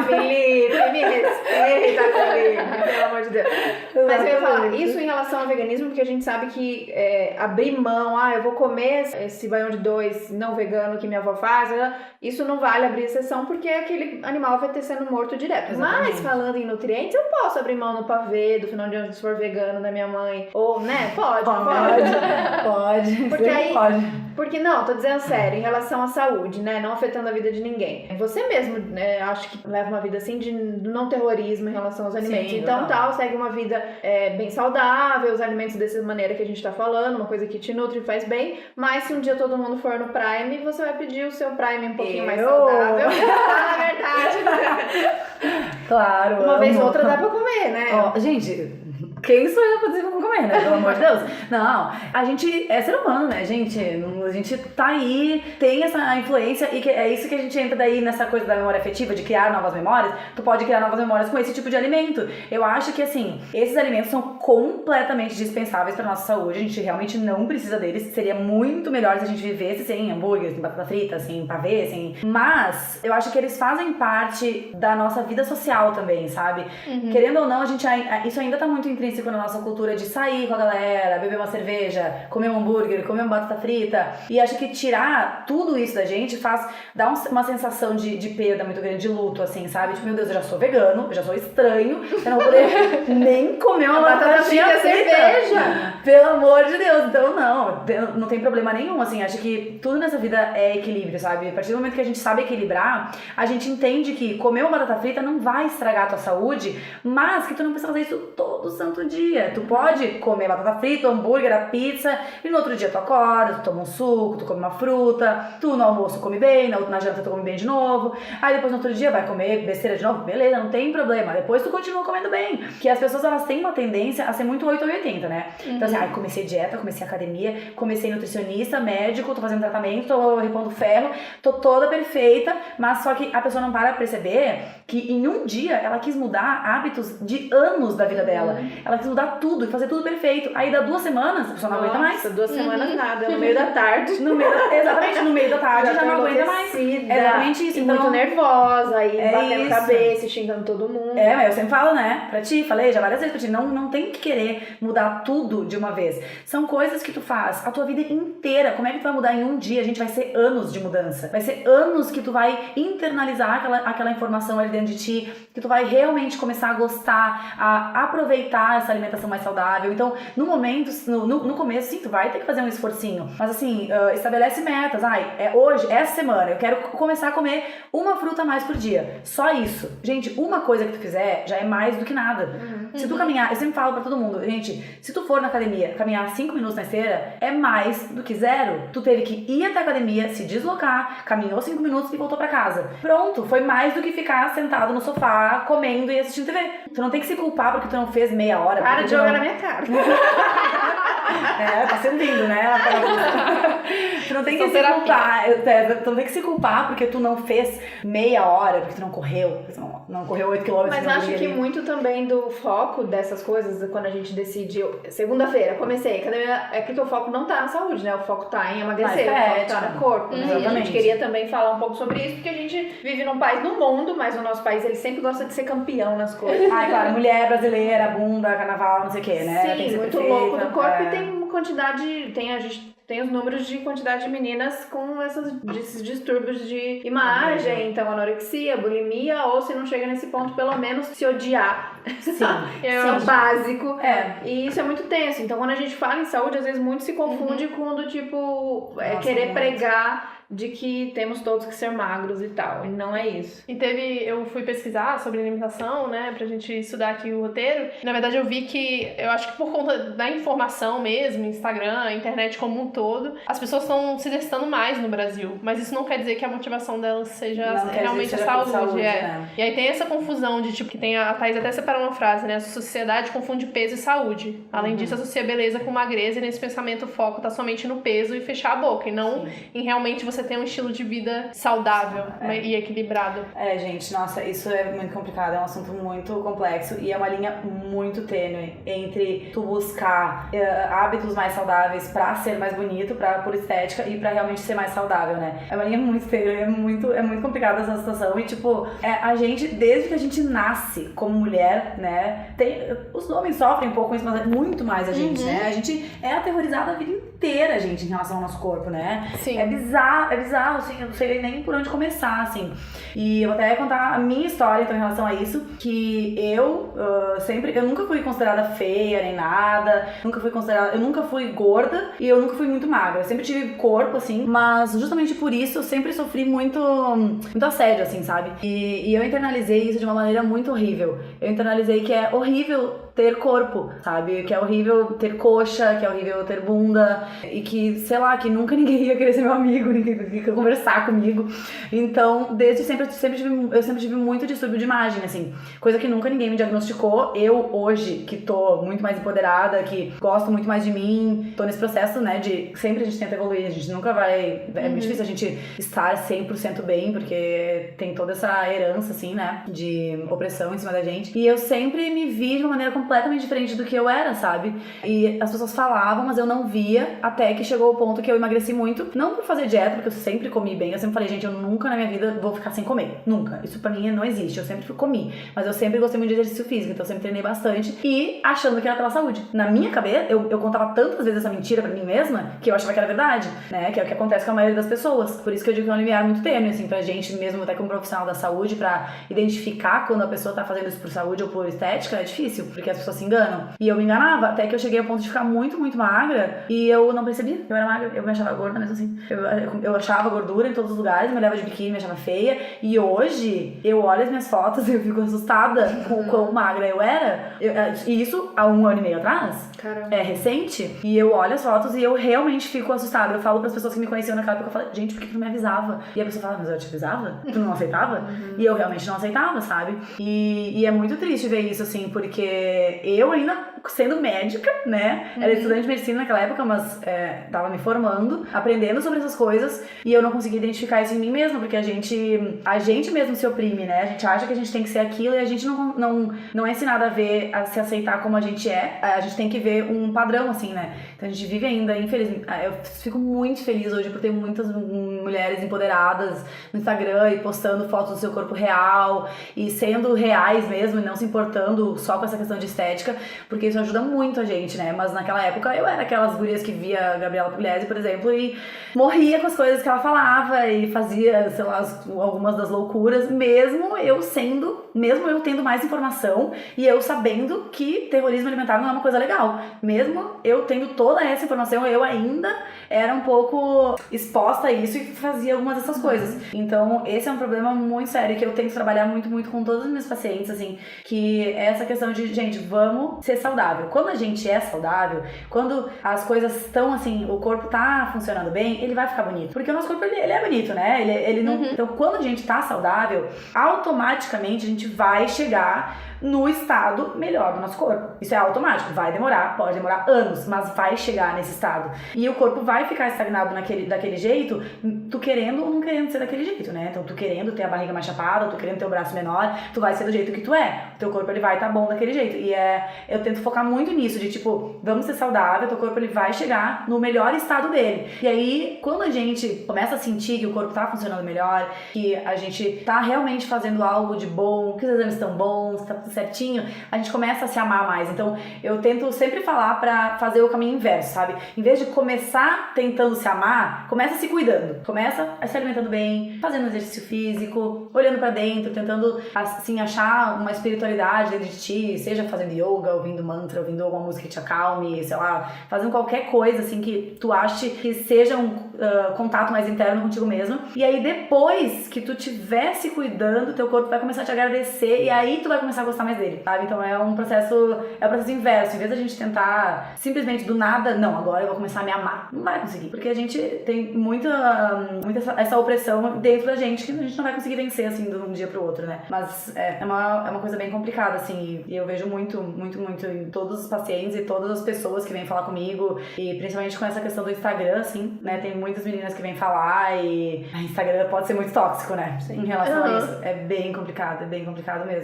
Felipe, me respeita, Felipe, pelo amor de Deus. Mas eu ia falar isso em relação ao veganismo, porque a gente sabe que abrir mão, eu vou comer esse baião de 2 não vegano que minha avó faz, isso não vale abrir exceção, porque aquele animal vai ter sendo morto direto. Exatamente. Mas falando em nutrientes, eu posso abrir mão no pavê do final de ano se for vegano da minha mãe, ou, né, pode. Pode. Porque aí- Pode. Porque não, tô dizendo sério, em relação à saúde, né? Não afetando a vida de ninguém. Você mesmo, né, acho que leva uma vida assim de não terrorismo em relação aos alimentos. Sim, Então, total. segue uma vida bem saudável, os alimentos dessa maneira que a gente tá falando, uma coisa que te nutre e faz bem. Mas se um dia todo mundo for no Prime, você vai pedir o seu Prime um pouquinho mais saudável. Fala a verdade. Claro. Uma vez ou amo. outra dá pra comer, né? Ó, gente, Quem sou eu pra dizer como comer, né? Pelo amor de Deus. Não, a gente é ser humano, né, gente? A gente tá aí, tem essa influência e que é isso que a gente entra daí nessa coisa da memória afetiva, de criar novas memórias. Tu pode criar novas memórias com esse tipo de alimento. Eu acho que, assim, esses alimentos são completamente dispensáveis pra nossa saúde. A gente realmente não precisa deles. Seria muito melhor se a gente vivesse sem hambúrguer, sem batata frita, sem pavê, sem... Mas eu acho que eles fazem parte da nossa vida social também, sabe? Querendo ou não, a gente isso ainda tá muito intrínseco na nossa cultura de sair com a galera, beber uma cerveja, comer um hambúrguer, comer uma batata frita. E acho que tirar tudo isso da gente dá uma sensação de perda muito grande, de luto, assim, sabe? Tipo, meu Deus, eu já sou vegano, eu já sou estranho, eu não vou poder nem comer uma batata frita, cerveja. Pelo amor de Deus. Então, não tem problema nenhum, assim. Acho que tudo nessa vida é equilíbrio, sabe? A partir do momento que a gente sabe equilibrar, a gente entende que comer uma batata frita não vai estragar a tua saúde, mas que tu não precisa fazer isso todo santo dia. Tu pode comer batata frita, hambúrguer, a pizza, e no outro dia tu acorda, tu toma um suco, tu come uma fruta, tu no almoço come bem, na janta tu come bem de novo, aí depois no outro dia vai comer besteira de novo, beleza, não tem problema, depois tu continua comendo bem. Que as pessoas, elas têm uma tendência a ser muito 8 ou 80, né? Então assim, comecei dieta, comecei academia, comecei nutricionista, médico, tô fazendo tratamento, tô repondo ferro, tô toda perfeita, mas só que a pessoa não para pra perceber que em um dia ela quis mudar hábitos de anos da vida dela. Ela quis mudar tudo e fazer tudo perfeito. Aí dá 2 semanas, a pessoa não aguenta mais. 2 semanas nada, no meio da tarde. Exatamente, no meio da tarde já não aguenta mais. É exatamente isso. Então, muito nervosa, aí batendo isso. cabeça, xingando todo mundo. Mas eu sempre falo, né? Pra ti, falei já várias vezes pra ti, não tem que querer mudar tudo de uma vez. São coisas que tu faz a tua vida inteira. Como é que tu vai mudar em um dia? A gente vai ser anos de mudança. Vai ser anos que tu vai internalizar aquela informação ali dentro de ti, que tu vai realmente começar a gostar, a aproveitar essa alimentação mais saudável. Então, no momento, no começo, sim, tu vai ter que fazer um esforcinho. Mas assim, estabelece metas. Hoje, essa semana, eu quero começar a comer uma fruta a mais por dia. Só isso. Gente, uma coisa que tu fizer já é mais do que nada. Se tu caminhar, eu sempre falo pra todo mundo, gente, se tu for na academia, caminhar 5 minutos na esteira, é mais do que 0. Tu teve que ir até a academia, se deslocar, caminhou 5 minutos e voltou pra casa. Pronto, foi mais do que ficar sentado no sofá, comendo e assistindo TV. Tu não tem que se culpar porque tu não fez meia hora. Para de jogar na minha cara. Tá servindo, né? Tu não tem que se culpar. Tu não tem que se culpar porque tu não fez meia hora, porque tu não correu, porque tu não correu 8 km. Mas acho que muito também do foco dessas coisas, quando a gente decide, segunda-feira, comecei, academia, é que o teu foco não tá na saúde, né? O foco tá em emagrecer, o foco tá no corpo. Né? E a gente queria também falar um pouco sobre isso, porque a gente vive num país, no mundo, mas o nosso país, ele sempre gosta de ser campeão nas coisas. Claro, mulher brasileira, bunda, carnaval, não sei o que, né? Sim, tem que muito perfeita, louco do corpo e tem uma quantidade, tem os números de quantidade de meninas com esses distúrbios de imagem, então anorexia, bulimia, ou se não chega nesse ponto, pelo menos se odiar. Sim, sim, básico. E isso é muito tenso. Então, quando a gente fala em saúde, às vezes muito se confunde com o do tipo, querer pregar de que temos todos que ser magros e tal, e não é isso. E eu fui pesquisar sobre alimentação, né, pra gente estudar aqui o roteiro. Na verdade, eu vi que, eu acho que por conta da informação mesmo, Instagram, internet como um todo, as pessoas estão se exercitando mais no Brasil, mas isso não quer dizer que a motivação delas seja realmente a saúde. Né? E aí tem essa confusão de tipo, que tem a Thaís até separou uma frase, né, a sociedade confunde peso e saúde. Além disso, associa beleza com magreza, e nesse pensamento o foco tá somente no peso e fechar a boca, e não em realmente você ter um estilo de vida saudável e equilibrado. Gente, nossa, isso é muito complicado, é um assunto muito complexo e é uma linha muito tênue entre tu buscar hábitos mais saudáveis pra ser mais bonito, por estética e pra realmente ser mais saudável, né? É uma linha muito tênue, é muito complicada essa situação e tipo, a gente, desde que a gente nasce como mulher, né, os homens sofrem um pouco com isso, mas muito mais a gente, né? A gente é aterrorizada a vida inteira, gente, em relação ao nosso corpo, né? Sim. É bizarro, assim, eu não sei nem por onde começar, assim. E eu vou até contar a minha história, então, em relação a isso, que eu nunca fui considerada feia, nem nada, eu nunca fui gorda e eu nunca fui muito magra. Eu sempre tive corpo, assim, mas justamente por isso eu sempre sofri muito assédio, assim, sabe? E eu internalizei isso de uma maneira muito horrível. Eu internalizei que é horrível ter corpo, sabe? Que é horrível ter coxa, que é horrível ter bunda, e que, sei lá, que nunca ninguém ia querer ser meu amigo, ninguém ia conversar comigo. Então, desde sempre, eu sempre tive muito distúrbio de imagem, assim, coisa que nunca ninguém me diagnosticou. Eu, hoje, que tô muito mais empoderada, que gosto muito mais de mim, tô nesse processo, né, de sempre a gente tenta evoluir, a gente nunca vai, é muito difícil a gente estar 100% bem, porque tem toda essa herança, assim, né, de opressão em cima da gente, e eu sempre me vi de uma maneira completamente diferente do que eu era, sabe, e as pessoas falavam, mas eu não via, até que chegou o ponto que eu emagreci muito, não por fazer dieta, porque eu sempre comi bem, eu sempre falei, gente, eu nunca na minha vida vou ficar sem comer, nunca, isso pra mim não existe, eu sempre comi, mas eu sempre gostei muito de exercício físico, então eu sempre treinei bastante, e achando que era pela saúde. Na minha cabeça, eu contava tantas vezes essa mentira pra mim mesma, que eu achava que era verdade, né, que é o que acontece com a maioria das pessoas, por isso que eu digo que é um limiar muito tênue, assim, pra gente mesmo, até como profissional da saúde, pra identificar quando a pessoa tá fazendo isso por saúde ou por estética, é difícil, porque as pessoas se enganam, e eu me enganava, até que eu cheguei ao ponto de ficar muito, muito magra, e eu não percebia que eu era magra, eu me achava gorda mesmo assim, eu achava gordura em todos os lugares, me olhava de biquíni, me achava feia, e hoje, eu olho as minhas fotos e eu fico assustada com o quão magra eu era, e isso há 1 ano e meio atrás, Caramba. é recente, e eu olho as fotos e eu realmente fico assustada, eu falo pras pessoas que me conheciam naquela época, eu falo, gente, por que tu não me avisava? E a pessoa fala, mas eu te avisava? Tu não aceitava? E eu realmente não aceitava, sabe? E é muito triste ver isso, assim, porque eu ainda, sendo médica, né, era estudante de medicina naquela época, mas tava me formando, aprendendo sobre essas coisas, e eu não conseguia identificar isso em mim mesma, porque a gente mesmo se oprime, né? A gente acha que a gente tem que ser aquilo e a gente não é ensinado a se aceitar como a gente é. A gente tem que ver um padrão, assim, né? Então a gente vive ainda, infelizmente. Eu fico muito feliz hoje por ter muitas mulheres empoderadas no Instagram e postando fotos do seu corpo real e sendo reais mesmo e não se importando só com essa questão de estética, porque isso ajuda muito a gente, né? Mas naquela época eu era aquelas gurias que via a Gabriela Pugliese, por exemplo, e morria com as coisas que ela falava e fazia, sei lá, algumas das loucuras, mesmo eu tendo mais informação e eu sabendo que terrorismo alimentar não é uma coisa legal. Mesmo eu tendo toda essa informação, eu ainda era um pouco exposta a isso e fazia algumas dessas coisas. Então, esse é um problema muito sério que eu tenho que trabalhar muito, muito com todos os meus pacientes, assim, que é essa questão de, gente, vamos ser saudável. Quando a gente é saudável, quando as coisas estão, assim, o corpo tá funcionando bem, ele vai ficar bonito. Porque o nosso corpo, ele é bonito, né? Ele não... Então, quando a gente tá saudável, automaticamente a gente vai chegar no estado melhor do nosso corpo. Isso é automático, vai demorar, pode demorar anos, mas vai chegar nesse estado. E o corpo vai ficar estagnado daquele jeito, tu querendo ou não querendo ser daquele jeito, né? Então, tu querendo ter a barriga mais chapada, ou tu querendo ter o braço menor, tu vai ser do jeito que tu é. O teu corpo, ele vai estar bom daquele jeito. E eu tento focar muito nisso, de tipo, vamos ser saudável, teu corpo, ele vai chegar no melhor estado dele. E aí, quando a gente começa a sentir que o corpo tá funcionando melhor, que a gente tá realmente fazendo algo de bom, que os exames estão bons, que tá tudo certinho, a gente começa a se amar mais. Então, eu tento sempre falar pra fazer o caminho inverso, sabe? Em vez de começar tentando se amar, começa se cuidando. Começa se alimentando bem, fazendo exercício físico, olhando pra dentro, tentando, assim, achar uma espiritualidade dentro de ti, seja fazendo yoga, ouvindo mantra, ouvindo alguma música que te acalme, sei lá, fazendo qualquer coisa, assim, que tu ache que seja um contato mais interno contigo mesmo. E aí, depois que tu estiver se cuidando, teu corpo vai começar a te agradecer e aí tu vai começar a gostar mais dele, sabe? Então é um processo inverso. Em vez da gente tentar simplesmente do nada, não, agora eu vou começar a me amar. Não vai conseguir, porque a gente tem muita essa opressão dentro da gente que a gente não vai conseguir vencer, assim, de um dia pro outro, né? Mas é uma coisa bem complicada, assim, e eu vejo muito em todos os pacientes e todas as pessoas que vêm falar comigo, e principalmente com essa questão do Instagram, assim, né? Tem muitas meninas que vêm falar e o Instagram pode ser muito tóxico, né? Sim. Em relação a isso. É bem complicado mesmo,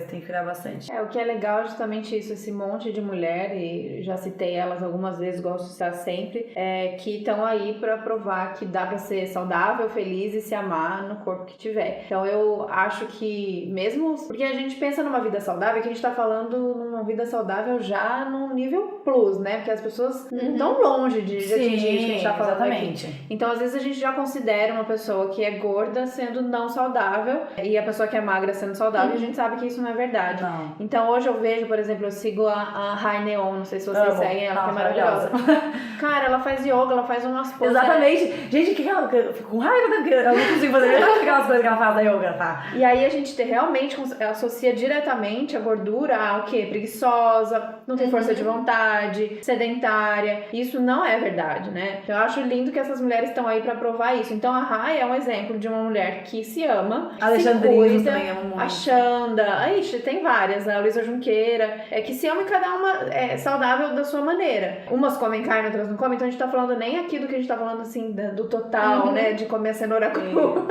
tem que cuidar bastante. O que é legal é justamente isso, esse monte de mulher, e já citei elas algumas vezes, gosto de citar sempre, que estão aí pra provar que dá pra ser saudável, feliz e se amar no corpo que tiver. Então eu acho que mesmo, porque a gente pensa numa vida saudável, que a gente tá falando numa vida saudável já num nível plus, né? Porque as pessoas estão longe de atingir isso que a gente tá falando exatamente. aqui. Então Então, às vezes, a gente já considera uma pessoa que é gorda sendo não saudável e a pessoa que é magra sendo saudável, e a gente sabe que isso não é verdade. Não. Então, hoje eu vejo, por exemplo, eu sigo a Rai Neon, não sei se vocês Amo. seguem ela, que é Nossa, maravilhosa. Cara, ela faz yoga, ela faz umas poses. Exatamente. Gente, o que ela... Eu fico com raiva, porque eu não consigo fazer aquelas coisas que ela faz da yoga, tá? E aí a gente realmente associa diretamente a gordura a o quê? Preguiçosa, não tem força de vontade, sedentária. Isso não é verdade, né? Eu acho lindo que essas mulheres estão aí pra provar isso. Então a Rai é um exemplo de uma mulher que se ama, A se Alexandrina cuida, também ama muito. a Xanda, ixi, tem várias, né? A Luísa Junqueira, que se ama e cada uma é saudável da sua maneira. Umas comem carne, outras não comem, então a gente tá falando nem aqui do que a gente tá falando assim, do total, né? De comer a cenoura crua.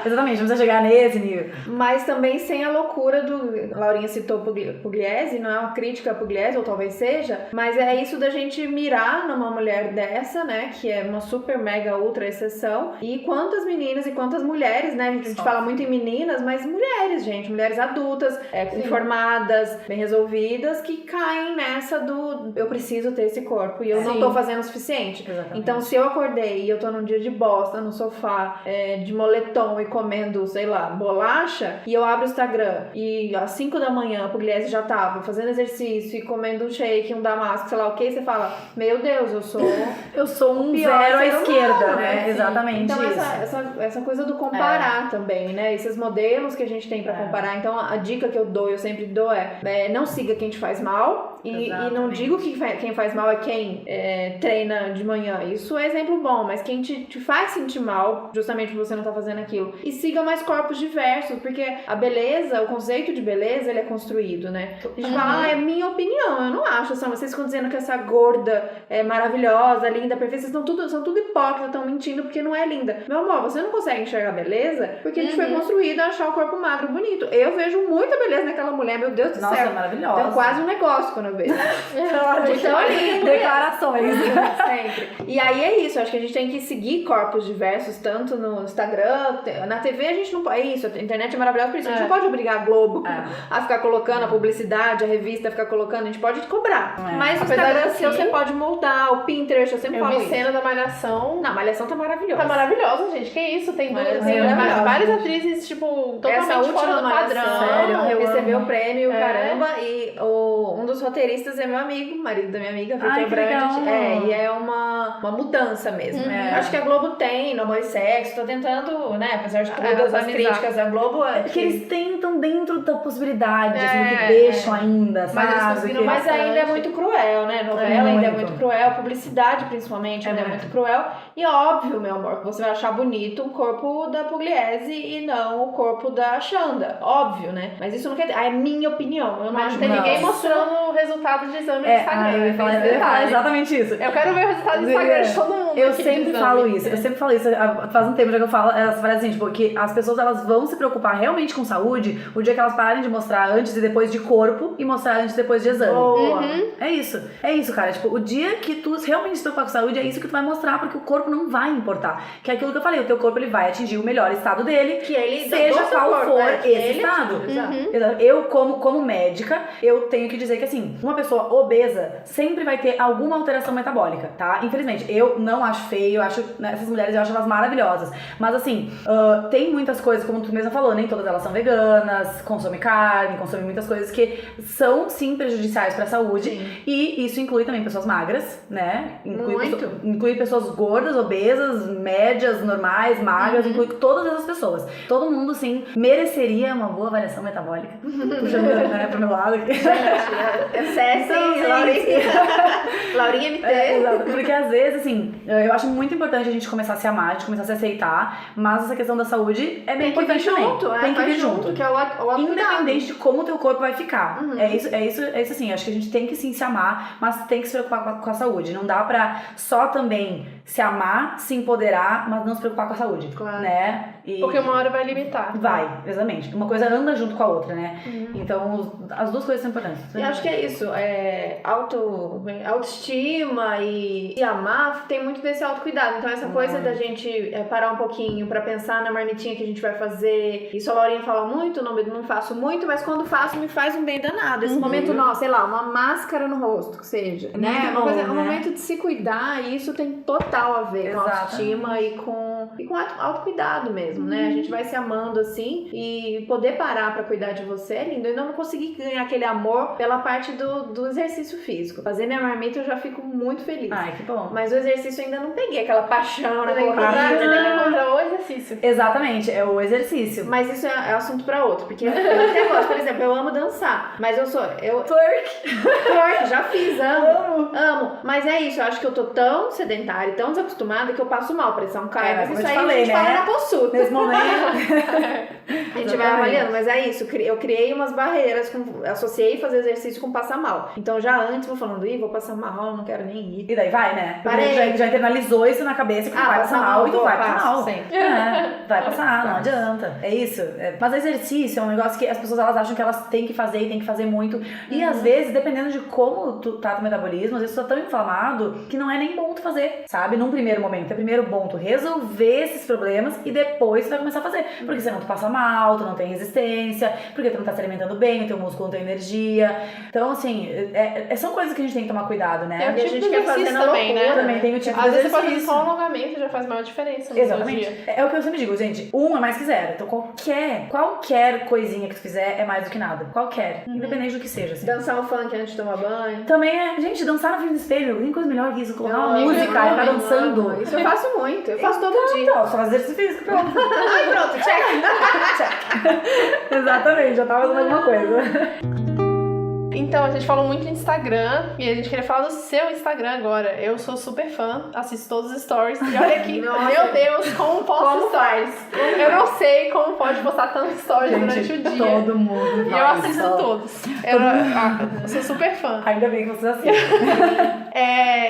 Exatamente, não precisa chegar nesse nível. Mas também sem a loucura do... Laurinha citou Pugliese, não é uma crítica a Pugliese, ou talvez seja, mas é isso da gente mirar numa mulher dessa, né, que é uma super mega ultra exceção, e quantas meninas e quantas mulheres, né, a gente fala muito em meninas, mas mulheres, gente, mulheres adultas, informadas, bem resolvidas, que caem nessa do eu preciso ter esse corpo e eu não tô fazendo o suficiente. Exatamente. Então, se eu acordei e eu tô num dia de bosta no sofá, de moletom e comendo, sei lá, bolacha, e eu abro o Instagram e às 5 da manhã a Pugliese já tava fazendo exercício e comendo um shake, um damasco, sei lá o que, você fala, meu Deus, eu sou um pior zero à ser esquerda, humano, né? assim. Exatamente então, isso. essa coisa do comparar também, né? Esses modelos que a gente tem pra comparar. Então, a dica que eu sempre dou não siga quem te faz mal e não digo que quem faz mal é quem treina de manhã. Isso é exemplo bom, mas quem te faz sentir mal, justamente porque você não tá fazendo aquilo. E siga mais corpos diversos, porque a beleza, o conceito de beleza, ele é construído, né? A gente fala, é minha opinião, eu não acho, assim, vocês ficam dizendo que essa gorda é maravilhosa, linda, perfeita, vocês são tudo hipócritas, estão mentindo porque não é linda. Meu amor, você não consegue enxergar beleza porque a gente foi construído a achar o corpo magro bonito. Eu vejo muita beleza naquela mulher, meu Deus do céu. Nossa, maravilhosa. Então, quase um negócio quando eu vejo. Então, linda. Declarações. Sempre. E aí é isso, acho que a gente tem que seguir corpos diversos, tanto no Instagram, na TV a gente não pode, isso, a internet é maravilhosa por isso, a gente não pode obrigar a Globo a ficar colocando a publicidade, a revista a ficar colocando, a gente pode cobrar. Mas o Instagram seu você pode moldar, o Pinterest, eu sempre falo vi cena da Malhação. Não, a Malhação tá maravilhosa. Tá maravilhosa, gente, que isso, tem maravilhosa. várias atrizes, tipo, Essa totalmente última fora do padrão. Sério, recebeu o prêmio, caramba, e um dos roteiristas é meu amigo, marido da minha amiga, Victor Brandt. E é uma mudança mesmo. Acho que a Globo tem, no Amor e Sexo, tá tentando, né, apesar de todas as críticas da Globo... que eles tentam dentro da possibilidade, assim, que deixam ainda, sabe? Mas ainda é muito cruel, né? Novela ainda é muito cruel, publicidade principalmente ainda é muito cruel. E óbvio, meu amor, que você vai achar bonito o corpo da Pugliese e não o corpo da Xanda. Óbvio, né? Mas isso não quer dizer... é minha opinião. Eu não acho que tem ninguém mostrando o resultado de exame no Instagram. Eu ia falar exatamente isso. Eu quero ver o resultado do Instagram de todo mundo. Eu sempre falo isso. Faz um tempo já que eu falo, elas falam assim, tipo, que as pessoas elas vão se preocupar realmente com saúde o dia que elas parem de mostrar antes e depois de corpo e mostrar antes e depois de exame. É isso, cara. Tipo, o dia que tu realmente se preocupar com saúde, é isso que tu vai mostrar, porque o corpo não vai importar. Que é aquilo que eu falei, o teu corpo ele vai atingir o melhor estado dele, que ele seja qual for esse estado. Eu, como médica, eu tenho que dizer que assim, uma pessoa obesa sempre vai ter alguma alteração metabólica, tá? Infelizmente, eu não acho feio, eu acho, né, essas mulheres, eu acho elas maravilhosas. Mas assim, tem muitas coisas, como tu mesma falou, nem todas elas são veganas, consomem carne, consomem muitas coisas que são sim prejudiciais pra saúde. E isso inclui também pessoas magras, né? Inclui pessoas gordas, obesas, médias, normais, magras, inclui todas essas pessoas. Todo mundo, sim, mereceria uma boa avaliação metabólica. Puxando, né, pro meu lado aqui. Laurinha MT. Porque às vezes, assim, eu acho muito importante a gente começar a se amar, a gente começar a se aceitar, mas essa questão da saúde é bem importante também. Tem que vir junto. Que é o independente de como o teu corpo vai ficar. É isso assim, acho que a gente tem que sim se amar, mas tem que se preocupar com a saúde. Não dá pra só também se amar, se empoderar, mas não se preocupar com a saúde, né? Porque uma hora vai limitar. Vai, exatamente. Uma coisa anda junto com a outra, né? Então, as duas coisas são importantes. E acho que é isso. Autoestima e se amar tem muito desse autocuidado. Então, essa coisa da gente parar um pouquinho pra pensar na marmitinha que a gente vai fazer. Isso a Laurinha fala muito, não faço muito, mas quando faço, me faz um bem danado. Esse momento, sei lá, uma máscara no rosto, que seja. Né? Bom, Um momento de se cuidar, e isso tem total a ver com autoestima e com autocuidado mesmo, né? A gente vai se amando assim, e poder parar pra cuidar de você é lindo. Eu ainda não consegui ganhar aquele amor pela parte do exercício físico. Fazer minha marmita eu já fico muito feliz. Ai, que bom. Mas o exercício eu ainda não peguei aquela paixão, Você tem que encontrar o exercício. Exatamente, é o exercício. Mas isso é assunto pra outro, porque eu até gosto, por exemplo, eu amo dançar, mas twerk, já fiz, amo. Mas é isso, eu acho que eu tô tão sedentária e tão desacostumada que eu passo mal, pressão cai, mas isso aí a gente fala na consulta. Nesse momento. A gente vai avaliando, mas é isso, eu criei umas barreiras, associei fazer exercício com passar mal. Então já antes vou falando, vou passar mal, não quero nem ir. E daí vai, né? Parei. Já internalizou isso na cabeça que tu vai passar mal e tu vai passar mal. Sempre. Vai passar, não adianta. É isso. Mas exercício é um negócio que as pessoas elas acham que elas têm que fazer e têm que fazer muito. E às vezes, dependendo de como tu tá teu metabolismo, às vezes tu tá tão inflamado que não é nem bom tu fazer, sabe? Num primeiro momento. É primeiro bom tu resolver esses problemas e depois tu vai começar a fazer. Porque senão tu passa mal, tu não tem resistência, porque tu não tá se alimentando bem, o teu músculo não tem energia. Então, assim, são coisas que a gente tem que tomar cuidado, né? Tem o E a tipo gente de quer fazer exercício na também, loucura, né? Também tem o tipo Às de vezes você pode exercício. fazer só um alongamento, já faz maior diferença no Exatamente. seu dia. É o que eu sempre digo, gente. Um é mais que zero. Então qualquer coisinha que tu fizer é mais do que nada. Qualquer. Independente do que seja, assim. Dançar um funk antes de tomar banho. Também gente, dançar na frente do espelho. Tem coisa melhor que isso. Colocar uma Não, música e ficar eu dançando. amo. Isso eu faço muito. Eu faço todo dia. Então, só fazer exercício físico, pronto. Ai, pronto, check. Exatamente, já tava fazendo alguma coisa. Então, a gente falou muito de Instagram e a gente queria falar do seu Instagram agora. Eu sou super fã, assisto todos os stories. E olha aqui, meu Deus, como posto stories. Eu não sei como pode postar tantos stories durante o dia. Todo mundo E eu assisto todos. Eu sou super fã. Ainda bem que você assiste.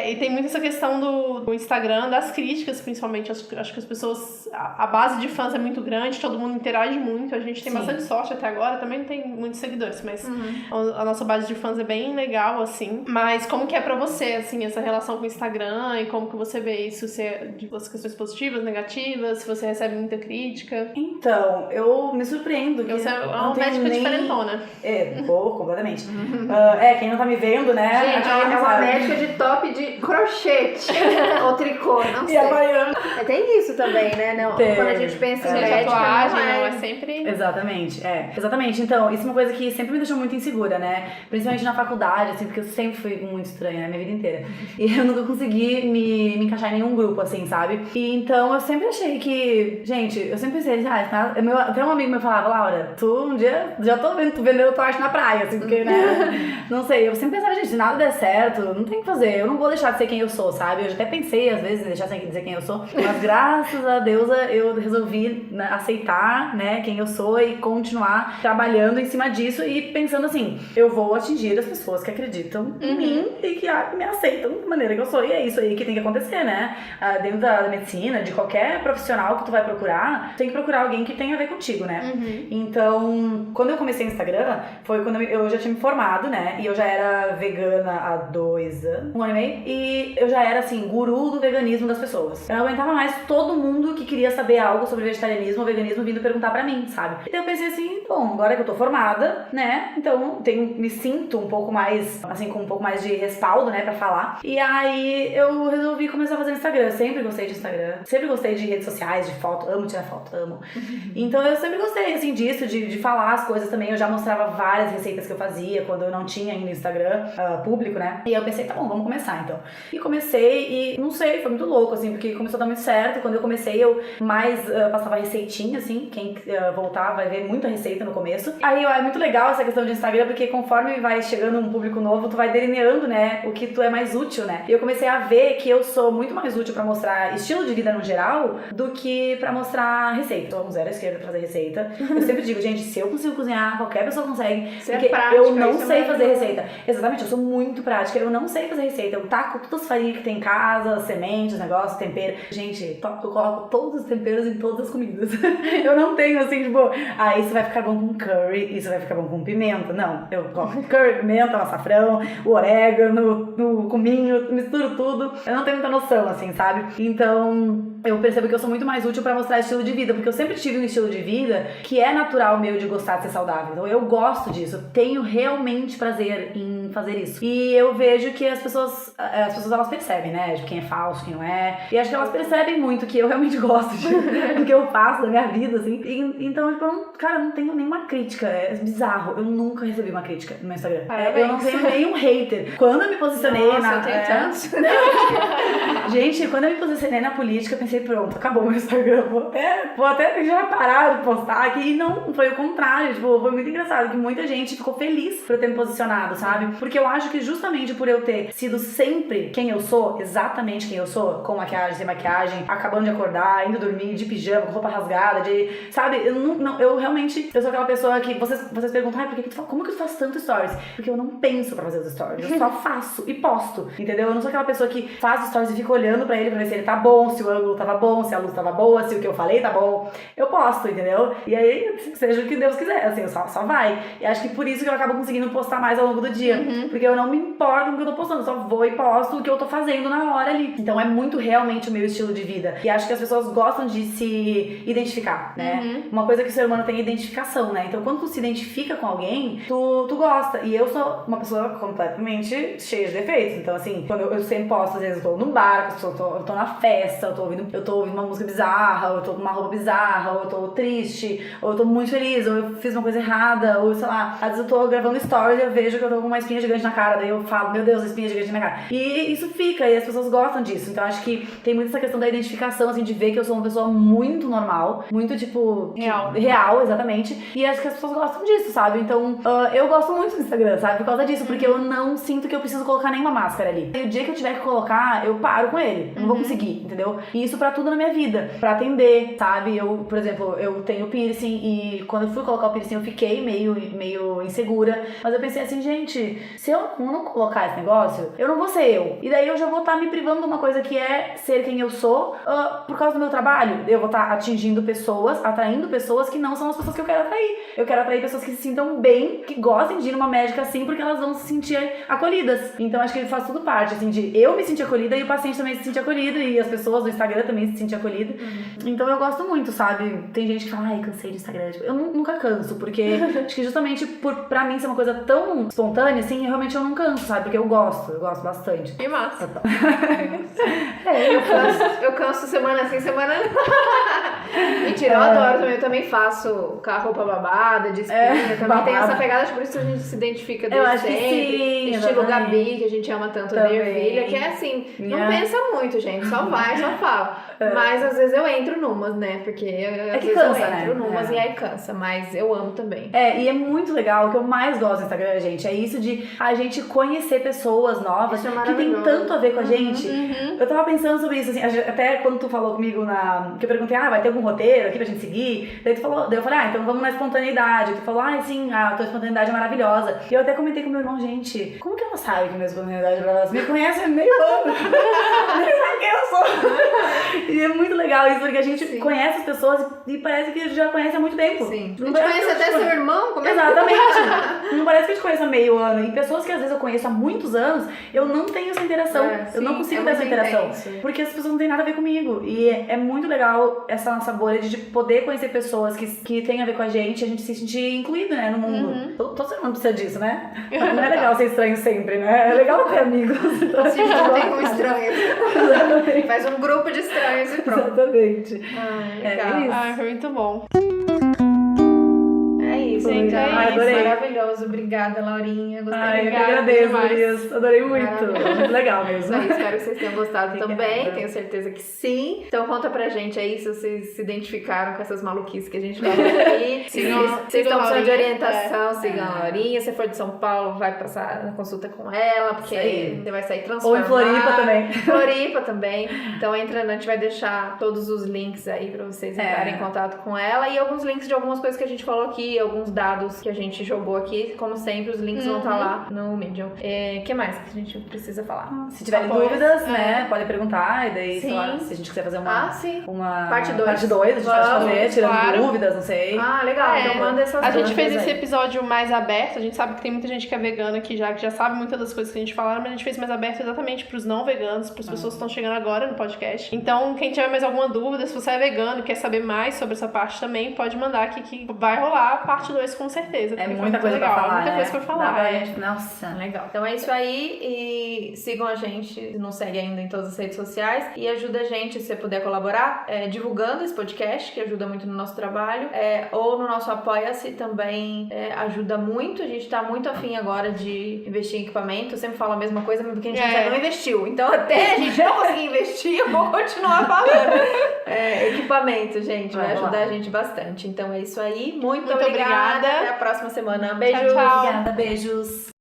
E tem muito essa questão do Instagram, das críticas, principalmente. Acho que as pessoas... A base de fãs é muito grande, todo mundo interage muito. A gente tem bastante sorte até agora. Também não tem muitos seguidores, mas a nossa base de fãs é bem legal, assim. Mas como que é pra você, assim, essa relação com o Instagram? E como que você vê isso? Se é de questões positivas, negativas? Se você recebe muita crítica? Então, eu me surpreendo. Você é uma médica diferentona. Completamente. Quem não tá me vendo, né? Gente, é uma médica de top de crochete ou tricô, não sei. Tem isso também, né? Não, quando a gente pensa em médica, não é sempre... Exatamente. Então, isso é uma coisa que sempre me deixou muito insegura, né? Principalmente na faculdade, assim, porque eu sempre fui muito estranha, né? Minha vida inteira. E eu nunca consegui me encaixar em nenhum grupo, assim, sabe? E então, eu sempre achei que... Gente, eu sempre pensei, até um amigo meu falava, Laura, tu um dia, já tô vendo tu vendendo tua arte na praia, assim, porque, né? Não sei, eu sempre pensava, gente, se nada der certo, não tem o que fazer, eu não vou deixar de ser quem eu sou, sabe? Eu já até pensei, às vezes, em deixar de dizer quem eu sou, mas graças a Deus eu resolvi aceitar, né, quem eu sou e continuar trabalhando em cima disso e pensando assim, eu vou atingir as pessoas que acreditam em mim e que me aceitam da maneira que eu sou, e é isso aí que tem que acontecer, né? Dentro da medicina, de qualquer profissional que tu vai procurar, tem que procurar alguém que tenha a ver contigo, né? Então, quando eu comecei o Instagram, foi quando eu já tinha me formado, né? E eu já era vegana há 2 anos, 1 ano e meio, e eu já era, assim, guru do veganismo das pessoas. Eu não aguentava mais todo mundo que queria saber algo sobre vegetarianismo ou veganismo vindo perguntar pra mim, sabe? Então eu pensei assim, bom, agora que eu tô formada, né? Então me sinto um pouco mais, assim, com um pouco mais de respaldo, né, pra falar. E aí eu resolvi começar a fazer Instagram. Sempre gostei de Instagram, sempre gostei de redes sociais, de foto, amo tirar foto, amo. Então eu sempre gostei, assim, disso, de falar as coisas também. Eu já mostrava várias receitas que eu fazia quando eu não tinha ainda Instagram público, né? E aí eu pensei, tá bom, vamos começar então. E comecei e, não sei, foi muito louco, assim, porque começou a dar muito certo. Quando eu comecei, eu mais passava receitinha, assim, quem voltar vai ver muita receita no começo. Aí é muito legal essa questão de Instagram, porque conforme vai chegando um público novo, tu vai delineando, né, o que tu é mais útil, né? E eu comecei a ver que eu sou muito mais útil pra mostrar estilo de vida no geral do que pra mostrar cozinhar receita. Eu sou zero à esquerda pra fazer receita. Eu sempre digo, gente, se eu consigo cozinhar, qualquer pessoa consegue. Você é porque prática, eu não isso é sei fazer maravilhoso. receita. Exatamente, eu sou muito prática. Eu não sei fazer receita. Eu taco todas as farinhas que tem em casa, sementes, negócios, tempero. Gente, eu coloco todos os temperos em todas as comidas. Eu não tenho assim, tipo, isso vai ficar bom com curry, isso vai ficar bom com pimenta. Não, eu coloco curry, pimenta, açafrão, o orégano, o cominho, misturo tudo. Eu não tenho muita noção, assim, sabe? Então, eu percebo que eu sou muito mais útil pra mostrar estilo de vida, porque eu sempre tive um estilo de vida que é natural meu de gostar de ser saudável. Então, eu gosto disso, eu tenho realmente prazer em fazer isso. E eu vejo que as pessoas elas percebem, né? De quem é falso, quem não é. E acho que elas percebem muito que eu realmente gosto do que eu faço da minha vida, assim. Então, tipo, eu não tenho nenhuma crítica. É bizarro. Eu nunca recebi uma crítica no meu Instagram. Eu não tenho nenhum hater. Quando eu me posicionei Nossa, eu tenho tantos. Gente, quando eu me posicionei na política, eu pensei, pronto, acabou meu Instagram. Vou até já parar de postar aqui. E não, foi o contrário. Tipo, foi muito engraçado que muita gente ficou feliz por eu ter me posicionado, sabe? Porque eu acho que justamente por eu ter sido sempre quem eu sou, exatamente quem eu sou, com maquiagem, sem maquiagem, acabando de acordar, indo dormir, de pijama, com roupa rasgada, sabe? Eu realmente, eu sou aquela pessoa que vocês perguntam, como que tu faz tanto stories? Porque eu não penso pra fazer os stories, eu só faço e posto, entendeu? Eu não sou aquela pessoa que faz stories e fica olhando pra ele pra ver se ele tá bom, se o ângulo tava bom, se a luz tava boa, se o que eu falei tá bom. Eu posto, entendeu? E aí, seja o que Deus quiser, assim, só vai. E acho que por isso que eu acabo conseguindo postar mais ao longo do dia, porque eu não me importo com o que eu tô postando, eu só vou e posto o que eu tô fazendo na hora ali. Então é muito realmente o meu estilo de vida. E acho que as pessoas gostam de se identificar, né? Uma coisa que o ser humano tem é identificação, né? Então quando tu se identifica com alguém, tu gosta. E eu sou uma pessoa completamente cheia de defeitos. Então assim, quando eu sempre posto, às vezes eu tô num bar, eu tô na festa, eu tô ouvindo uma música bizarra, ou eu tô com uma roupa bizarra, ou eu tô triste, ou eu tô muito feliz, ou eu fiz uma coisa errada, ou sei lá, às vezes eu tô gravando stories e eu vejo que eu tô com uma espinha gigante na cara, daí eu falo, meu Deus, a espinha gigante na cara. E isso fica, e as pessoas gostam disso. Então acho que tem muito essa questão da identificação, assim, de ver que eu sou uma pessoa muito normal, muito, tipo... Real, exatamente. E acho que as pessoas gostam disso, sabe? Então, eu gosto muito do Instagram, sabe? Por causa disso, porque eu não sinto que eu preciso colocar nenhuma máscara ali. E o dia que eu tiver que colocar, eu paro com ele. Eu não vou conseguir, entendeu? E isso pra tudo na minha vida. Pra atender, sabe? Eu, por exemplo, eu tenho piercing e quando eu fui colocar o piercing eu fiquei meio insegura. Mas eu pensei assim, gente, se eu não colocar esse negócio, eu não vou ser eu. E daí eu já vou estar me privando de uma coisa que é ser quem eu sou por causa do meu trabalho. Eu vou estar atingindo pessoas, atraindo pessoas que não são as pessoas que eu quero atrair. Eu quero atrair pessoas que se sintam bem, que gostem de ir numa médica assim, porque elas vão se sentir acolhidas. Então acho que ele faz tudo parte, assim, de eu me sentir acolhida e o paciente também se sentir acolhido e as pessoas do Instagram também se sentir acolhidas. Então eu gosto muito, sabe? Tem gente que fala, ai, cansei de Instagram. Tipo, eu nunca canso, porque acho que justamente pra mim ser uma coisa tão espontânea, assim, realmente eu não canso, sabe? Porque eu gosto bastante. Que massa. Eu canso semana sim, semana não. Mentira, eu adoro também. Eu também faço com a roupa babada, de espinha. Também tem essa pegada, acho que por isso a gente se identifica desde acho sempre. que sim, Estilo exatamente. Gabi, que a gente ama tanto Também. da Ervilha, que é assim, não Yeah. pensa muito, gente. Só vai, só fala. Mas às vezes eu entro numas, né? Porque às que vezes cansa, eu entro né? numas e aí cansa. Mas eu amo também. E é muito legal, o que eu mais gosto do Instagram, gente, é isso de a gente conhecer pessoas novas Isso é que tem maravilhoso. tanto a ver com a gente. Eu tava pensando sobre isso, assim, até quando tu falou comigo que eu perguntei, vai ter algum roteiro aqui pra gente seguir? Daí eu falei, então vamos na espontaneidade. Tu falou, sim, a tua espontaneidade é maravilhosa. E eu até comentei com meu irmão, gente, como que ela sabe que minha espontaneidade é maravilhosa? Me conhece há meio ano. Nem sabe quem eu sou. E é muito legal isso, porque a gente conhece as pessoas e parece que já conhece há muito tempo. Sim. Não A gente parece conhece que eu até te seu irmão? Como é que... Exatamente. Não parece que eu te conheço há meio ano. E pessoas que às vezes eu conheço há muitos anos, eu não tenho essa interação. Eu não consigo ter essa interação. Porque as pessoas não têm nada a ver comigo. E é muito legal essa nossa bolha de poder conhecer pessoas que têm a ver com a gente se sentir incluído, né, no mundo. Todo ser humano precisa disso, né? Não é legal ser estranho sempre, né? É legal ter amigos. Se a gente não tem com estranhos. Exatamente. Faz um grupo de estranhos e pronto. Exatamente. Legal. É isso. Foi muito bom. É isso. gente, é Ai, isso. adorei. Maravilhoso. Obrigada, Laurinha. Gostei. Ai, eu que Obrigada agradeço, demais. Gurias. Adorei muito. Maravilhoso. Muito legal Isso mesmo. aí, espero que vocês tenham gostado Obrigada. também. Tenho certeza que sim. Então conta pra gente aí se vocês se identificaram com essas maluquices que a gente falou aqui. Vocês estão precisando de orientação, sigam a Laurinha. Se for de São Paulo, vai passar na consulta com ela, porque você vai sair transformada. Ou em Floripa também. Floripa também. Então entra, a gente vai deixar todos os links aí pra vocês entrarem em contato com ela e alguns links de algumas coisas que a gente falou aqui, alguns dados que a gente jogou aqui. Como sempre, os links vão estar lá no Medium. O que mais que a gente precisa falar? Se tiverem Apoia. dúvidas, né, podem perguntar. E daí, sei Sim. lá, se a gente quiser fazer uma Parte 2. Parte 2, a gente pode fazer, tirando claro. dúvidas, não sei. Ah, legal. Então manda essas A gente dúvidas fez esse aí. episódio mais aberto, a gente sabe que tem muita gente que é vegana aqui já, que já sabe muitas das coisas que a gente falaram, mas a gente fez mais aberto exatamente pros não veganos, pras pessoas que estão chegando agora no podcast. Então, quem tiver mais alguma dúvida, se você é vegano e quer saber mais sobre essa parte também, pode mandar aqui que vai rolar a parte 2 com certeza. É porque muita foi coisa legal, pra falar, muita né? coisa pra Dá falar. pra é. gente- Nossa. Legal. Então é isso aí e sigam a gente, se não segue ainda em todas as redes sociais e ajuda a gente, se você puder colaborar, divulgando esse podcast, que ajuda muito no nosso trabalho, ou no nosso Apoia-se também ajuda muito. A gente tá muito afim agora de investir em equipamento. Eu sempre falo a mesma coisa, mas porque a gente ainda não investiu. Então até a gente não conseguir investir, eu vou continuar falando. Equipamento, gente, vai ajudar a gente bastante. Então é isso aí. Muito obrigada. obrigada. Até a próxima semana. Beijo. Tchau, tchau. Obrigada, beijos.